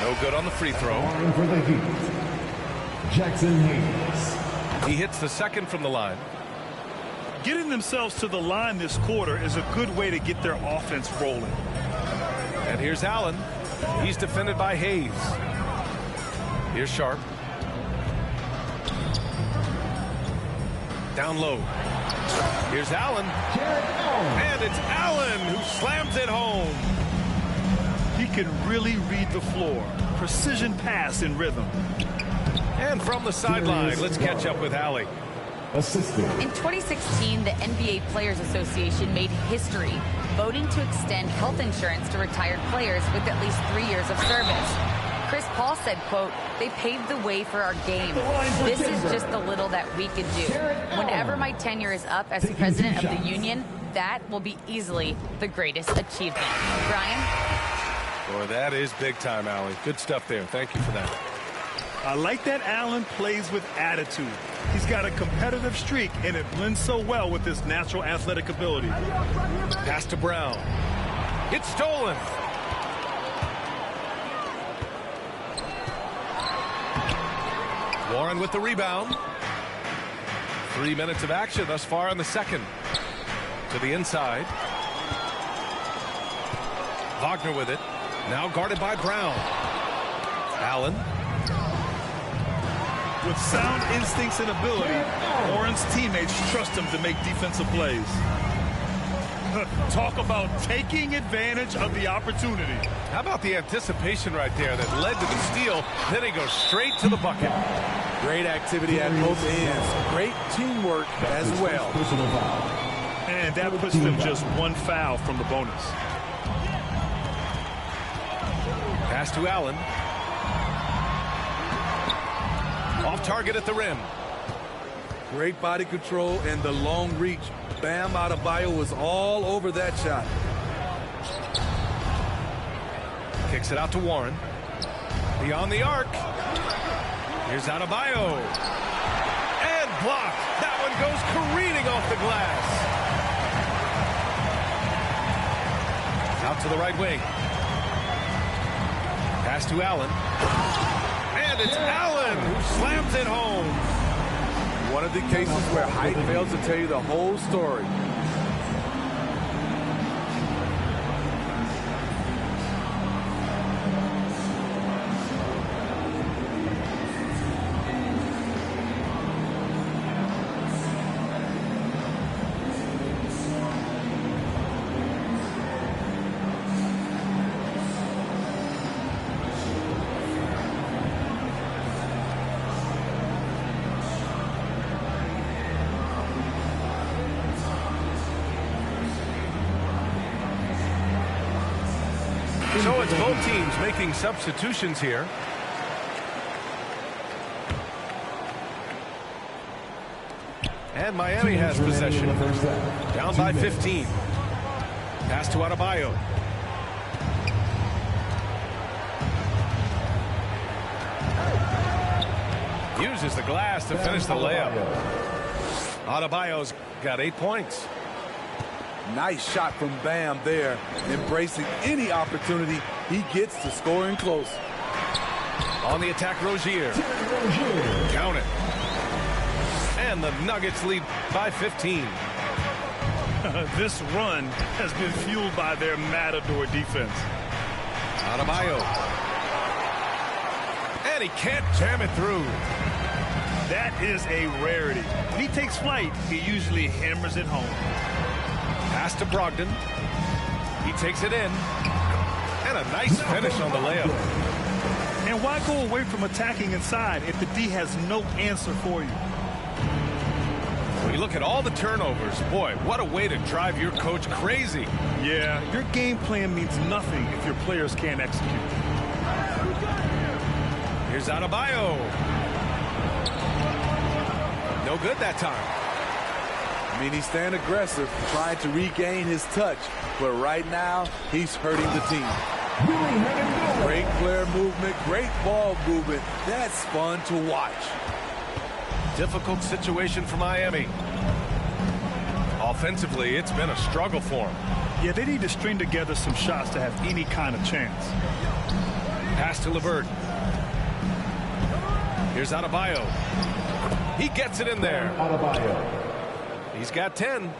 No good on the free throw. Line for the Heat, Jackson Hayes. He hits the second from the line. Getting themselves to the line this quarter is a good way to get their offense rolling. And here's Allen. He's defended by Hayes. Here's Sharp. Down low. Here's Allen. And it's Allen who slams it home. He can really read the floor. Precision pass in rhythm. And from the sideline, let's catch up with Allie. Assistant. In 2016, the NBA Players Association made history, voting to extend health insurance to retired players with at least 3 years of service. Chris Paul said, quote, "They paved the way for our game. This is just the little that we could do. Whenever my tenure is up as president of the union, that will be easily the greatest achievement." Brian? Boy, that is big time, Allie. Good stuff there. Thank you for that. I like that Allen plays with attitude. He's got a competitive streak, and it blends so well with his natural athletic ability. Pass to Brown. It's stolen. Warren with the rebound. 3 minutes of action thus far in the second. To the inside. Wagner with it. Now guarded by Brown. Allen. With sound instincts and ability, Warren's teammates trust him to make defensive plays. Talk about taking advantage of the opportunity. How about the anticipation right there that led to the steal? Then he goes straight to the bucket. Great activity at both ends. Great teamwork as well. And that puts them just 1 foul from the bonus. Pass to Allen. Off target at the rim. Great body control and the long reach. Bam Adebayo was all over that shot. Kicks it out to Warren. Beyond the arc. Here's Adebayo. And blocked. That one goes careening off the glass. Out to the right wing. Pass to Allen. And it's Allen who slams it home. One of the cases where height fails to tell you the whole story. So it's both teams making substitutions here. And Miami has possession. Down by 15. Pass to Adebayo. Uses the glass to finish the layup. Adebayo's got 8 points. Nice shot from Bam there, embracing any opportunity he gets to scoring close. On the attack, Rozier. Count it. And the Nuggets lead by 15. This run has been fueled by their matador defense. Adebayo. And he can't jam it through. That is a rarity. When he takes flight, he usually hammers it home. Pass to Brogdon. He takes it in. And a nice finish on the layup. And why go away from attacking inside if the D has no answer for you? When you look at all the turnovers, boy, what a way to drive your coach crazy. Yeah, your game plan means nothing if your players can't execute. Here's Adebayo. No good that time. I mean, he's staying aggressive, trying to regain his touch. But right now, he's hurting the team. Great player movement, great ball movement. That's fun to watch. Difficult situation for Miami. Offensively, it's been a struggle for them. Yeah, they need to string together some shots to have any kind of chance. Pass to LeVert. Here's Adebayo. He gets it in there. Adebayo. He's got 10.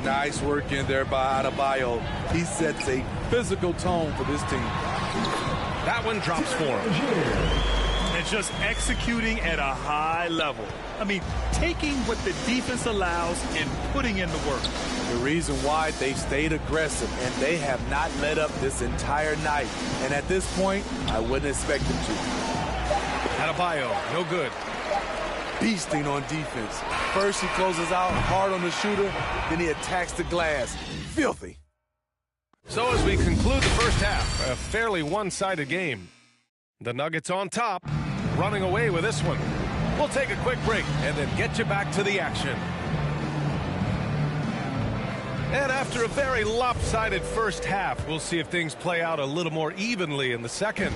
Nice work in there by Adebayo. He sets a physical tone for this team. That one drops for him. And just executing at a high level. I mean, taking what the defense allows and putting in the work. The reason why they stayed aggressive, and they have not let up this entire night. And at this point, I wouldn't expect them to. Adebayo, no good. Beasting on defense. First he closes out hard on the shooter, then he attacks the glass. Filthy. So as we conclude the first half, a fairly one-sided game. The Nuggets on top, running away with this one. We'll take a quick break and then get you back to the action. And after a very lopsided first half, we'll see if things play out a little more evenly in the second.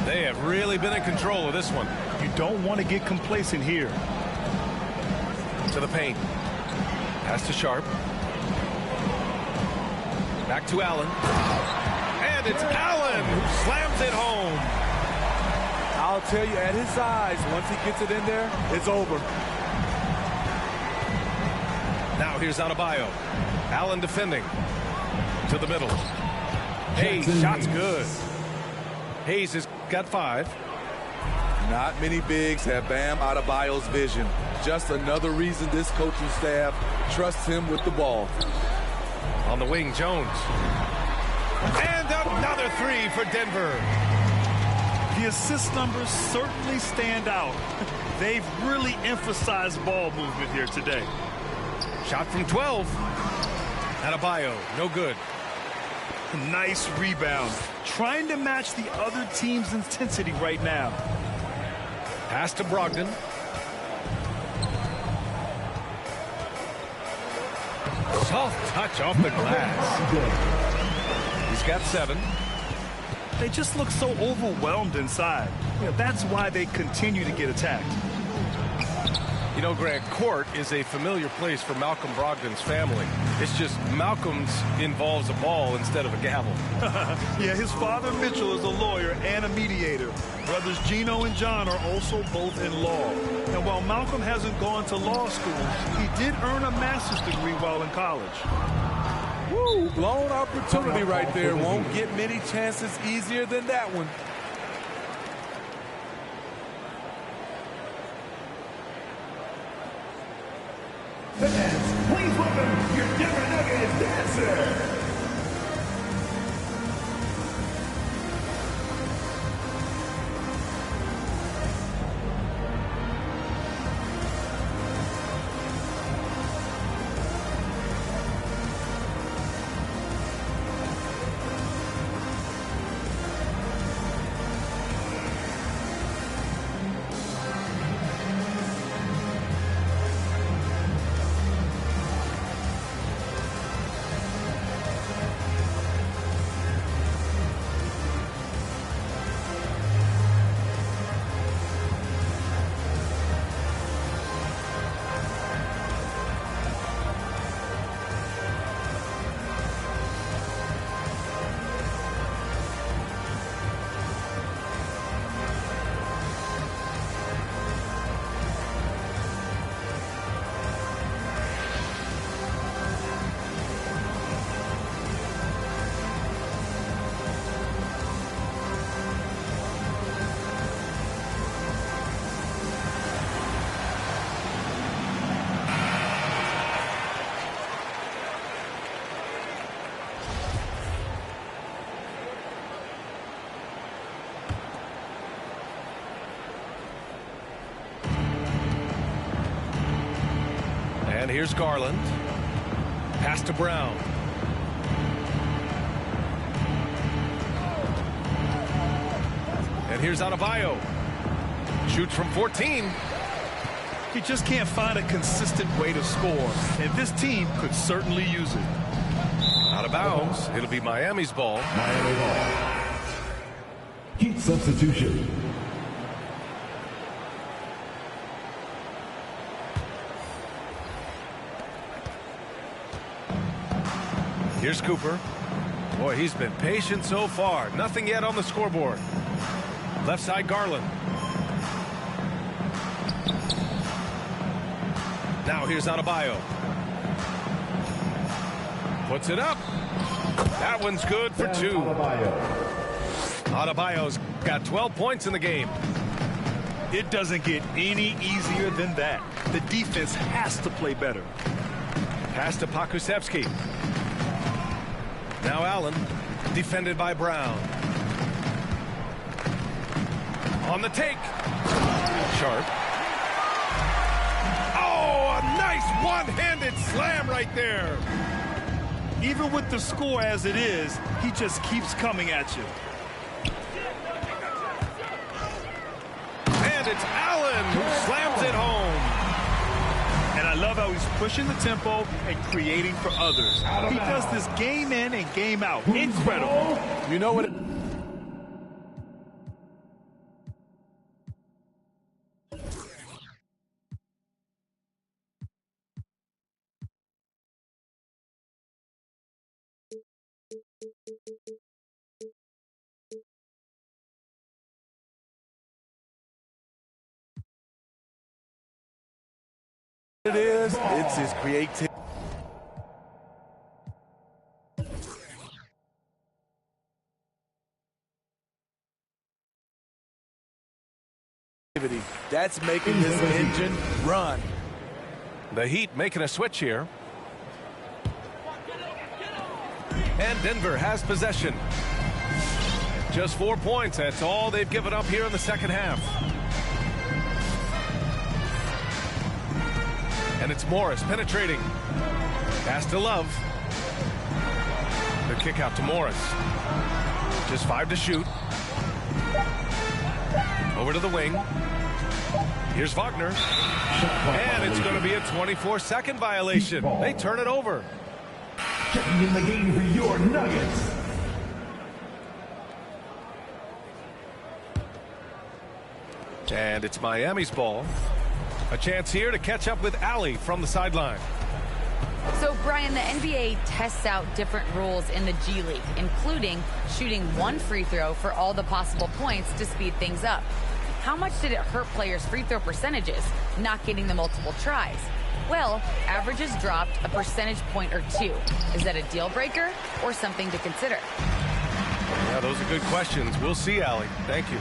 They have really been in control of this one. You don't want to get complacent here. To the paint. Pass to Sharp. Back to Allen. And it's Allen who slams it home. I'll tell you, at his size, once he gets it in there, it's over. Now here's Adebayo. Allen defending. To the middle. Hayes, shot's good. Hayes has got 5. Not many bigs have Bam Adebayo's vision. Just another reason this coaching staff trusts him with the ball. On the wing, Jones. And another 3 for Denver. The assist numbers certainly stand out. They've really emphasized ball movement here today. Shot from 12. Adebayo, no good. Nice rebound. Trying to match the other team's intensity right now. Pass to Brogdon. Soft touch off the glass. He's got 7. They just look so overwhelmed inside. That's why they continue to get attacked. You know, Grant, court is a familiar place for Malcolm Brogdon's family. It's just Malcolm's involves a ball instead of a gavel. Yeah, his father Mitchell is a lawyer and a mediator. Brothers Gino and John are also both in law. And while Malcolm hasn't gone to law school, he did earn a master's degree while in college. Woo, blown opportunity right there. Won't get many chances easier than that one. Fans, please welcome your Denver Nuggets dancer. And here's Garland. Pass to Brown. And here's Adebayo. Shoots from 14. He just can't find a consistent way to score, and this team could certainly use it. Out of bounds. It'll be Miami's ball. Miami ball. Heat substitution. Here's Cooper. Boy, he's been patient so far. Nothing yet on the scoreboard. Left side, Garland. Now here's Adebayo. Puts it up. That one's good for two. Adebayo's got 12 points in the game. It doesn't get any easier than that. The defense has to play better. Pass to Pokusevski. Now Allen, defended by Brown. On the take. Sharp. Oh, a nice one-handed slam right there. Even with the score as it is, he just keeps coming at you. And it's Allen who slams it home. And I love how he's pushing the tempo and creating for others. He does this game in and game out. Incredible. You know what? It is. It's his creativity. That's making this engine run. The Heat making a switch here. And Denver has possession. Just 4 points. That's all they've given up here in the second half. And it's Morris penetrating. Pass to Love. The kick out to Morris. Just 5 to shoot. Over to the wing. Here's Wagner. And it's going to be a 24-second violation. They turn it over. Checking in the game for your Nuggets. And it's Miami's ball. A chance here to catch up with Allie from the sideline. So, Brian, the NBA tests out different rules in the G League, including shooting one free throw for all the possible points to speed things up. How much did it hurt players' free throw percentages, not getting the multiple tries? Well, averages dropped a percentage point or 2. Is that a deal breaker or something to consider? Yeah, those are good questions. We'll see, Allie. Thank you.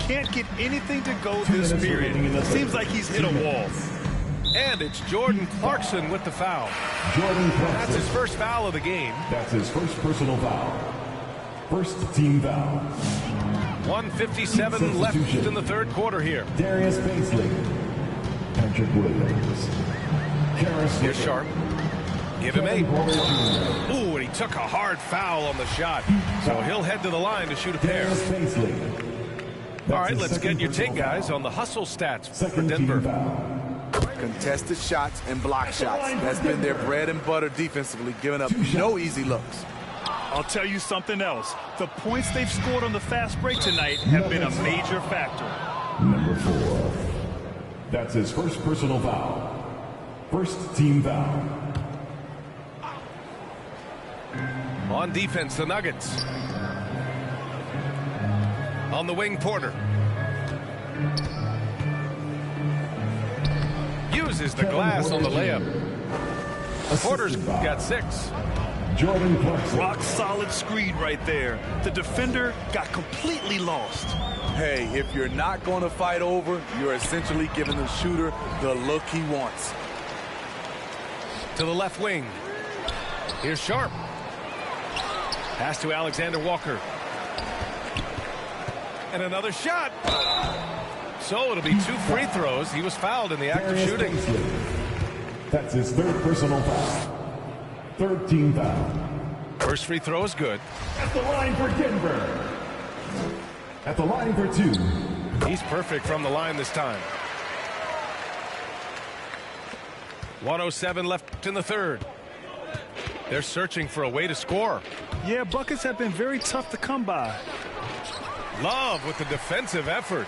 Can't get anything to go this period. Seems like he's hit a wall. And it's Jordan Clarkson with the foul. Jordan Clarkson. That's his first foul of the game. That's his first personal foul. First team foul. 1:57 left in the third quarter here. Darius Baisley. Patrick Williams. Here's Sharp. Give him 8. Ooh, and he took a hard foul on the shot. So he'll head to the line to shoot a pair. Darius Baisley. All right, let's get your take, guys, on the hustle stats for Denver. Contested shots and block shots. That's been their bread and butter defensively, giving up no easy looks. I'll tell you something else. The points they've scored on the fast break tonight have been a major factor. Number 4. That's his first personal foul. First team foul. On defense, the Nuggets. On the wing, Porter. Uses the glass on the layup. Porter's got 6. Jordan Clarkson. Rock solid screen right there. The defender got completely lost. Hey, if you're not going to fight over, you're essentially giving the shooter the look he wants. To the left wing. Here's Sharp. Pass to Alexander Walker. And another shot. So it'll be 2 free throws. He was fouled in the act of shooting. That's his third personal foul. Third team foul. First free throw is good. At the line for Denver. At the line for 2. He's perfect from the line this time. 1:07 left in the third. They're searching for a way to score. Yeah, buckets have been very tough to come by. Love with the defensive effort.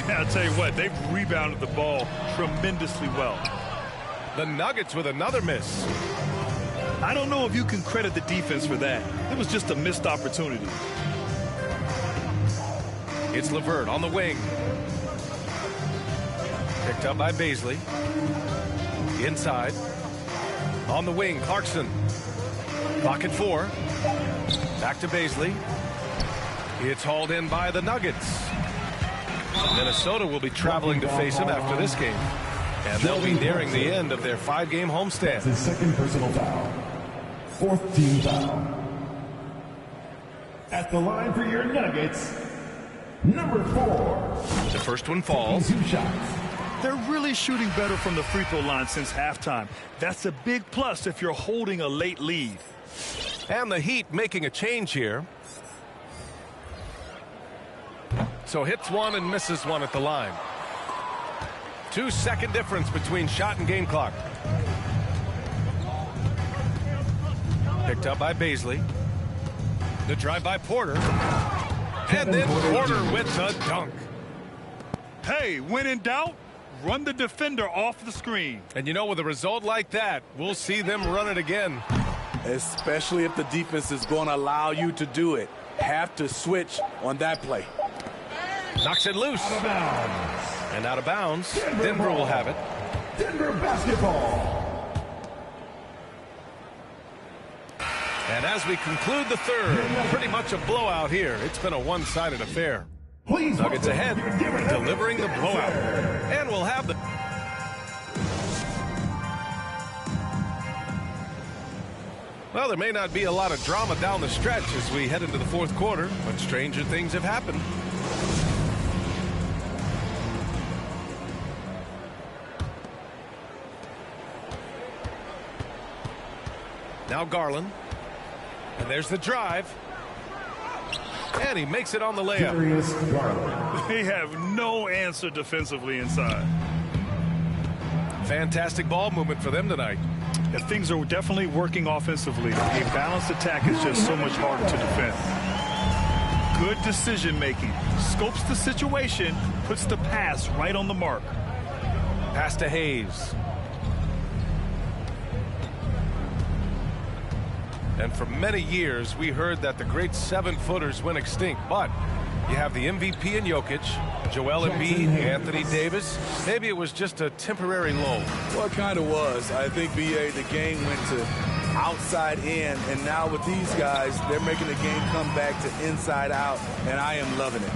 I'll tell you what, they've rebounded the ball tremendously well. The Nuggets with another miss. I don't know if you can credit the defense for that. It was just a missed opportunity. It's LeVert on the wing. Picked up by Baisley. Inside. On the wing, Clarkson. Pocket 4. Back to Baisley. It's hauled in by the Nuggets. Minnesota will be traveling to face him after this game. And they'll be nearing the end of their 5-game homestand. That's his second personal foul. Fourth team foul. At the line for your Nuggets, number 4. The first one falls. 2 shots. They're really shooting better from the free throw line since halftime. That's a big plus if you're holding a late lead. And the Heat making a change here. So hits one and misses one at the line. 2-second difference between shot and game clock. Picked up by Baisley. The drive by Porter. And then Porter with a dunk. Hey, when in doubt, run the defender off the screen. And you know, with a result like that, we'll see them run it again. Especially if the defense is going to allow you to do it. Have to switch on that play. Knocks it loose. Out of bounds. And out of bounds. Denver will have it. Denver basketball. And as we conclude the third, pretty much a blowout here. It's been a one-sided affair. Please Nuggets ahead, delivering the blowout. And we'll have the... Well, there may not be a lot of drama down the stretch as we head into the fourth quarter, but stranger things have happened. Now Garland. And there's the drive. And he makes it on the layup. They have no answer defensively inside. Fantastic ball movement for them tonight. And things are definitely working offensively. A balanced attack is just so much harder to defend. Good decision making. Scopes the situation, puts the pass right on the mark. Pass to Hayes. And for many years, we heard that the great 7-footers went extinct. But you have the MVP in Jokic, Joel Embiid, Anthony Davis. Maybe it was just a temporary lull. Well, it kind of was. I think, B.A., the game went to outside in, and now with these guys, they're making the game come back to inside out, and I am loving it.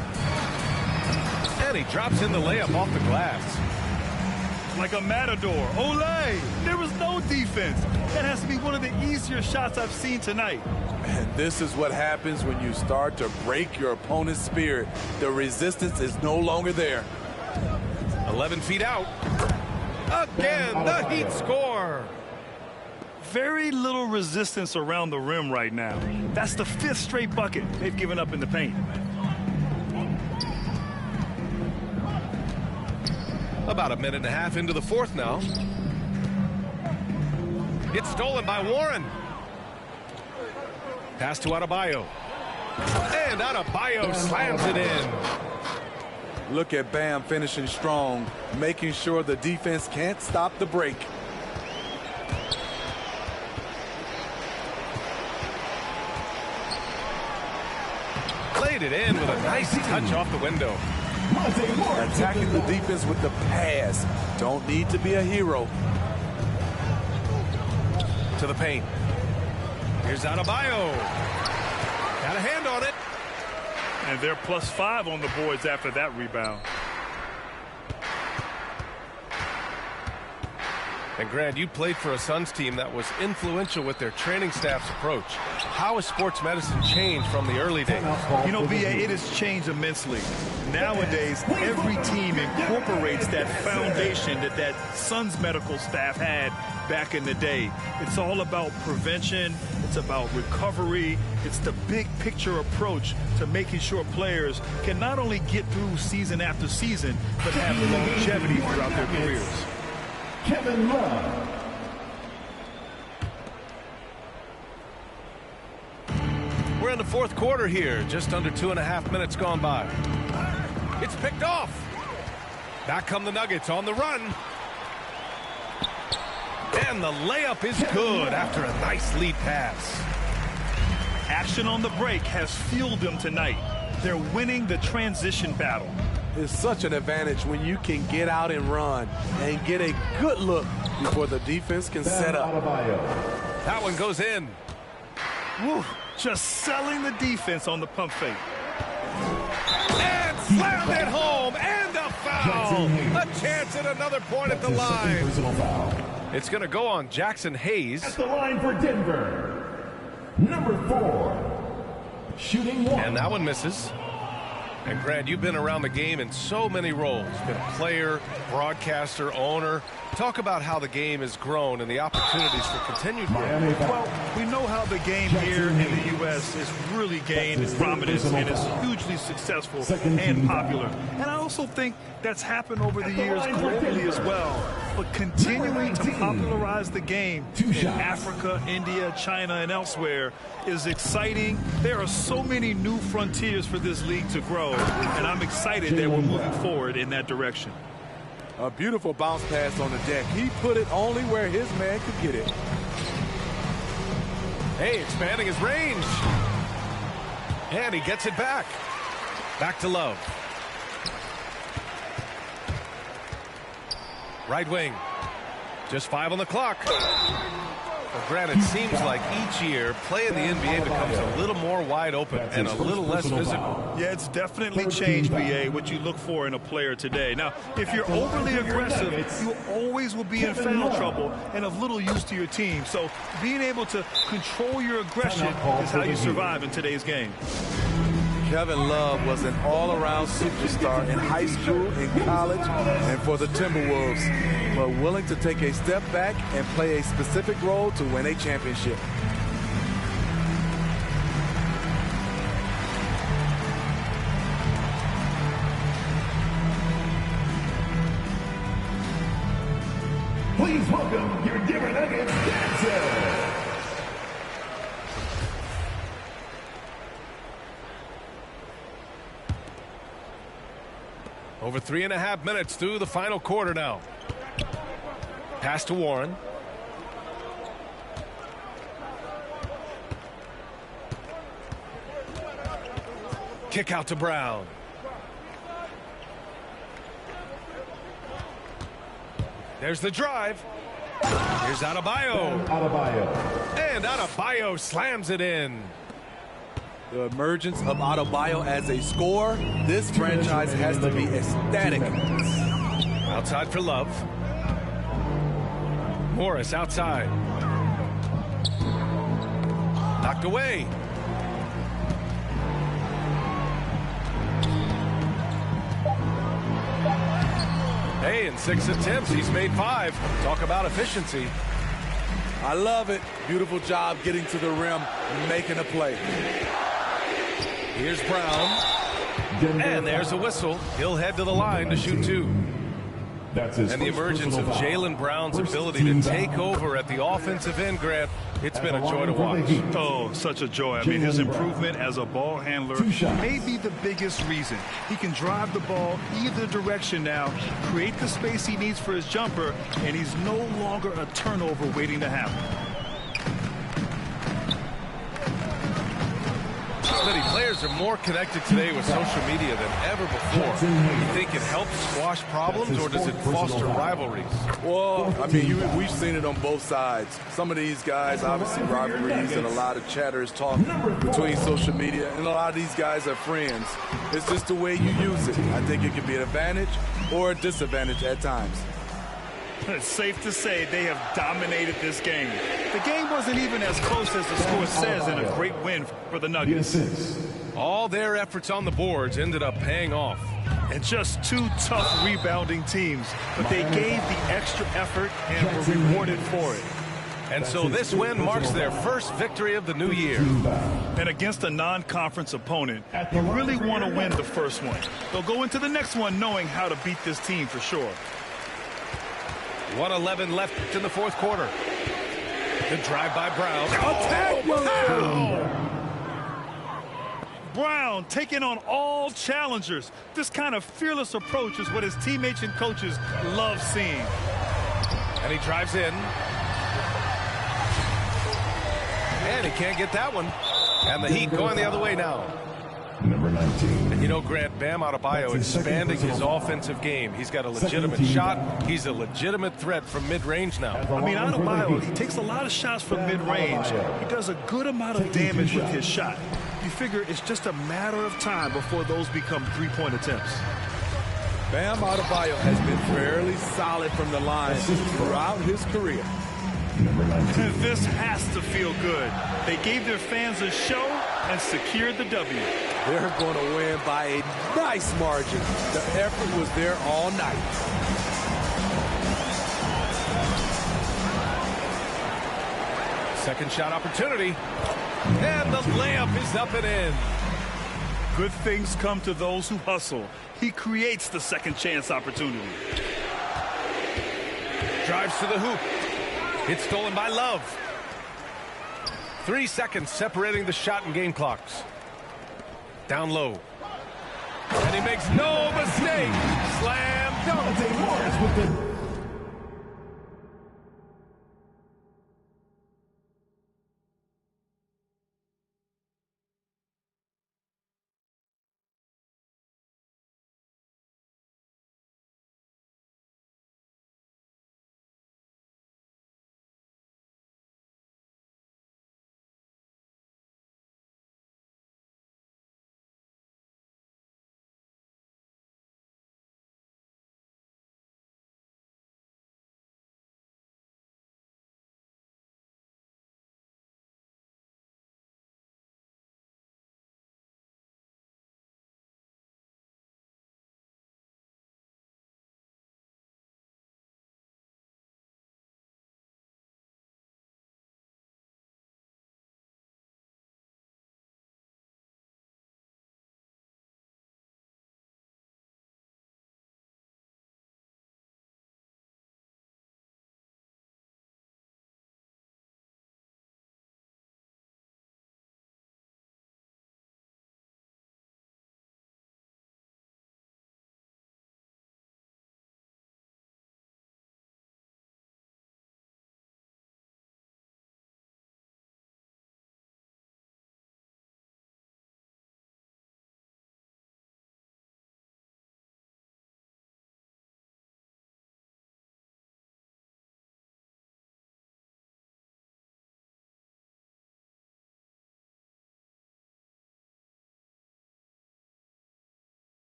And he drops in the layup off the glass. Like a matador. Olay! There was no defense. That has to be one of the easier shots I've seen tonight. And this is what happens when you start to break your opponent's spirit. The resistance is no longer there. 11 feet out. Again, the Heat score. Very little resistance around the rim right now. That's the 5th straight bucket they've given up in the paint. About a minute and a half into the 4th now. It's stolen by Warren. Pass to Adebayo. And Adebayo slams it in. Look at Bam finishing strong, making sure the defense can't stop the break. Laid it in with a nice touch off the window. Attacking the defense with the pass. Don't need to be a hero. To the paint. Here's Adebayo. Got a hand on it. And they're +5 on the boards after that rebound. And Grant, you played for a Suns team that was influential with their training staff's approach. How has sports medicine changed from the early days? You know, B.A., it has changed immensely. Nowadays, every team incorporates that foundation that Suns medical staff had back in the day. It's all about prevention. It's about recovery. It's the big picture approach to making sure players can not only get through season after season, but have longevity throughout their careers. Kevin Love. We're in the 4th quarter here, just under 2.5 minutes gone by. It's picked off. Back come the Nuggets on the run. And the layup is good after a nice lead pass. Action on the break has fueled them tonight. They're winning the transition battle. It's such an advantage when you can get out and run and get a good look before the defense can set up. That one goes in. Woo, just selling the defense on the pump fake. And slammed it home, and a foul. A chance at another point at the line. It's going to go on Jackson Hayes. At the line for Denver, number 4, shooting 1. And that one misses. And Grant, you've been around the game in so many roles. Been a player, broadcaster, owner. Talk about how the game has grown and the opportunities for continued growth. Well, we know how the game here in the U.S. has really gained prominence and is hugely successful and popular. And I also think that's happened over the years globally as well. But continuing to popularize the game in Africa, India, China, and elsewhere is exciting. There are so many new frontiers for this league to grow, and I'm excited that we're moving forward in that direction. A beautiful bounce pass on the deck. He put it only where his man could get it. Hey, expanding his range. And he gets it back. Back to Love. Right wing. Just 5 on the clock. Well, Grant, it seems like each year play in the NBA becomes a little more wide open and a little less physical. Yeah, it's definitely changed, B.A., what you look for in a player today. Now, if you're overly aggressive, you always will be in foul trouble and of little use to your team. So being able to control your aggression is how you survive in today's game. Kevin Love was an all-around superstar in high school, in college, and for the Timberwolves, but willing to take a step back and play a specific role to win a championship. Please welcome your Denver Nuggets dancer. Over 3.5 minutes through the final quarter now. Pass to Warren. Kick out to Brown. There's the drive. Here's Adebayo. And Adebayo slams it in. The emergence of Adebayo as a scorer, this franchise has to be ecstatic. Outside for Love. Morris outside. Knocked away. Hey, in 6 attempts, he's made 5. Talk about efficiency. I love it. Beautiful job getting to the rim and making a play. Here's Brown. And there's a whistle. He'll head to the line to shoot 2. And the emergence of Jaylen Brown's ability to take over at the offensive end, Grant, it's been a joy to watch. Oh, such a joy. I mean, his improvement as a ball handler may be the biggest reason. He can drive the ball either direction now, create the space he needs for his jumper, and he's no longer a turnover waiting to happen. Many players are more connected today with social media than ever before. You think it helps squash problems, or does it foster rivalries? Well, I mean, we've seen it on both sides. Some of these guys, obviously, rivalries and a lot of chatter is talk between social media, and a lot of these guys are friends. It's just the way you use it. I think it can be an advantage or a disadvantage at times. It's safe to say they have dominated this game. The game wasn't even as close as the score says, and a great win for the Nuggets. All their efforts on the boards ended up paying off. And just 2 tough rebounding teams, but they gave the extra effort and were rewarded for it. And so this win marks their first victory of the new year. And against a non-conference opponent, you really want to win the first one. They'll go into the next one knowing how to beat this team for sure. 1:11 left in the fourth quarter. Good drive by Brown. Brown taking on all challengers. This kind of fearless approach is what his teammates and coaches love seeing. And he drives in. And he can't get that one. And the Heat going the other way now. Number 19. And you know, Grant, Bam Adebayo expanding his offensive game. He's got a legitimate shot. He's a legitimate threat from mid-range now. I mean, Adebayo, he takes a lot of shots from mid-range. He does a good amount of damage with his shot. You figure it's just a matter of time before those become three-point attempts. Bam Adebayo has been fairly solid from the line throughout his career. This has to feel good. They gave their fans a show and secured the W. They're going to win by a nice margin. The effort was there all night. Second shot opportunity. And the layup is up and in. Good things come to those who hustle. He creates the second chance opportunity. Drives to the hoop. It's stolen by Love. 3 seconds separating the shot and game clocks. Down low. And he makes no mistake. Slam dunk.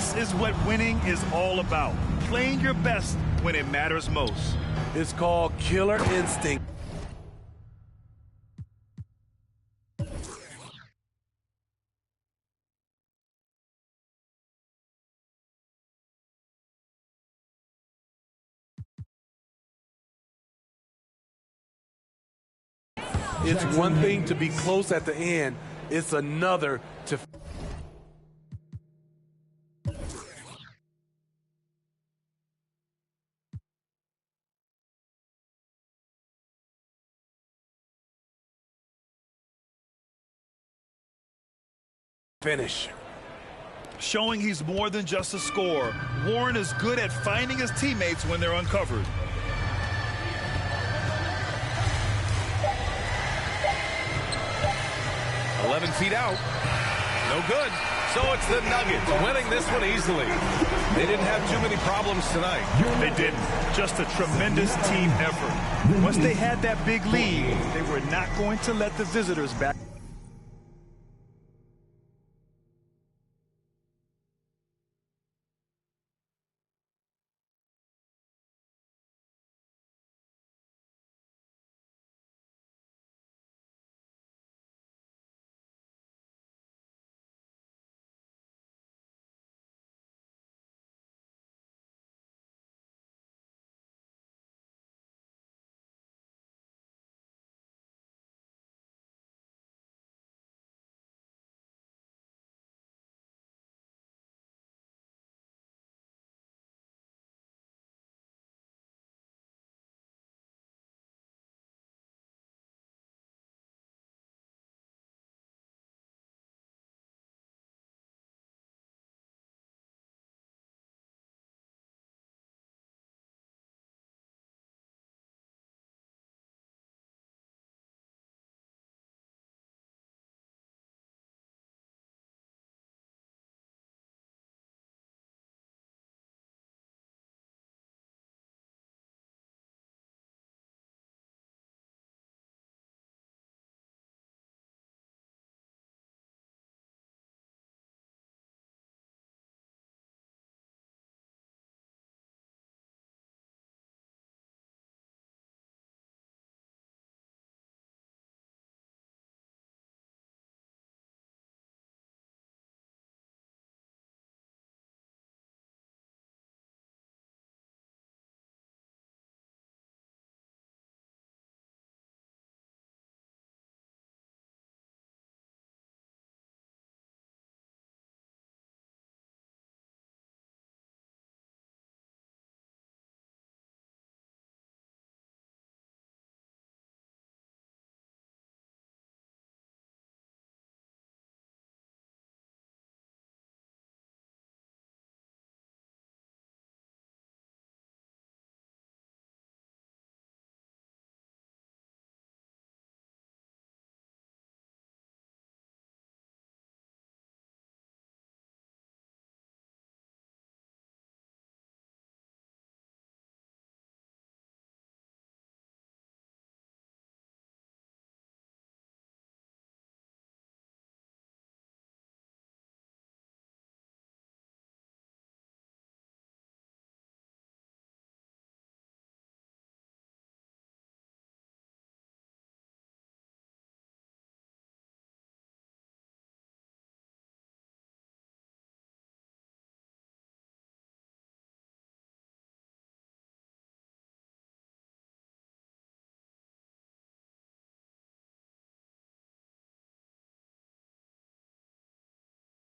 This is what winning is all about. Playing your best when it matters most. It's called killer instinct. It's one thing to be close at the end. It's another to finish. Showing he's more than just a scorer, Warren is good at finding his teammates when they're uncovered. Feet out. No good. So it's the Nuggets winning this one easily. They didn't have too many problems tonight. They didn't. Just a tremendous team effort. Once they had that big lead, they were not going to let the visitors back.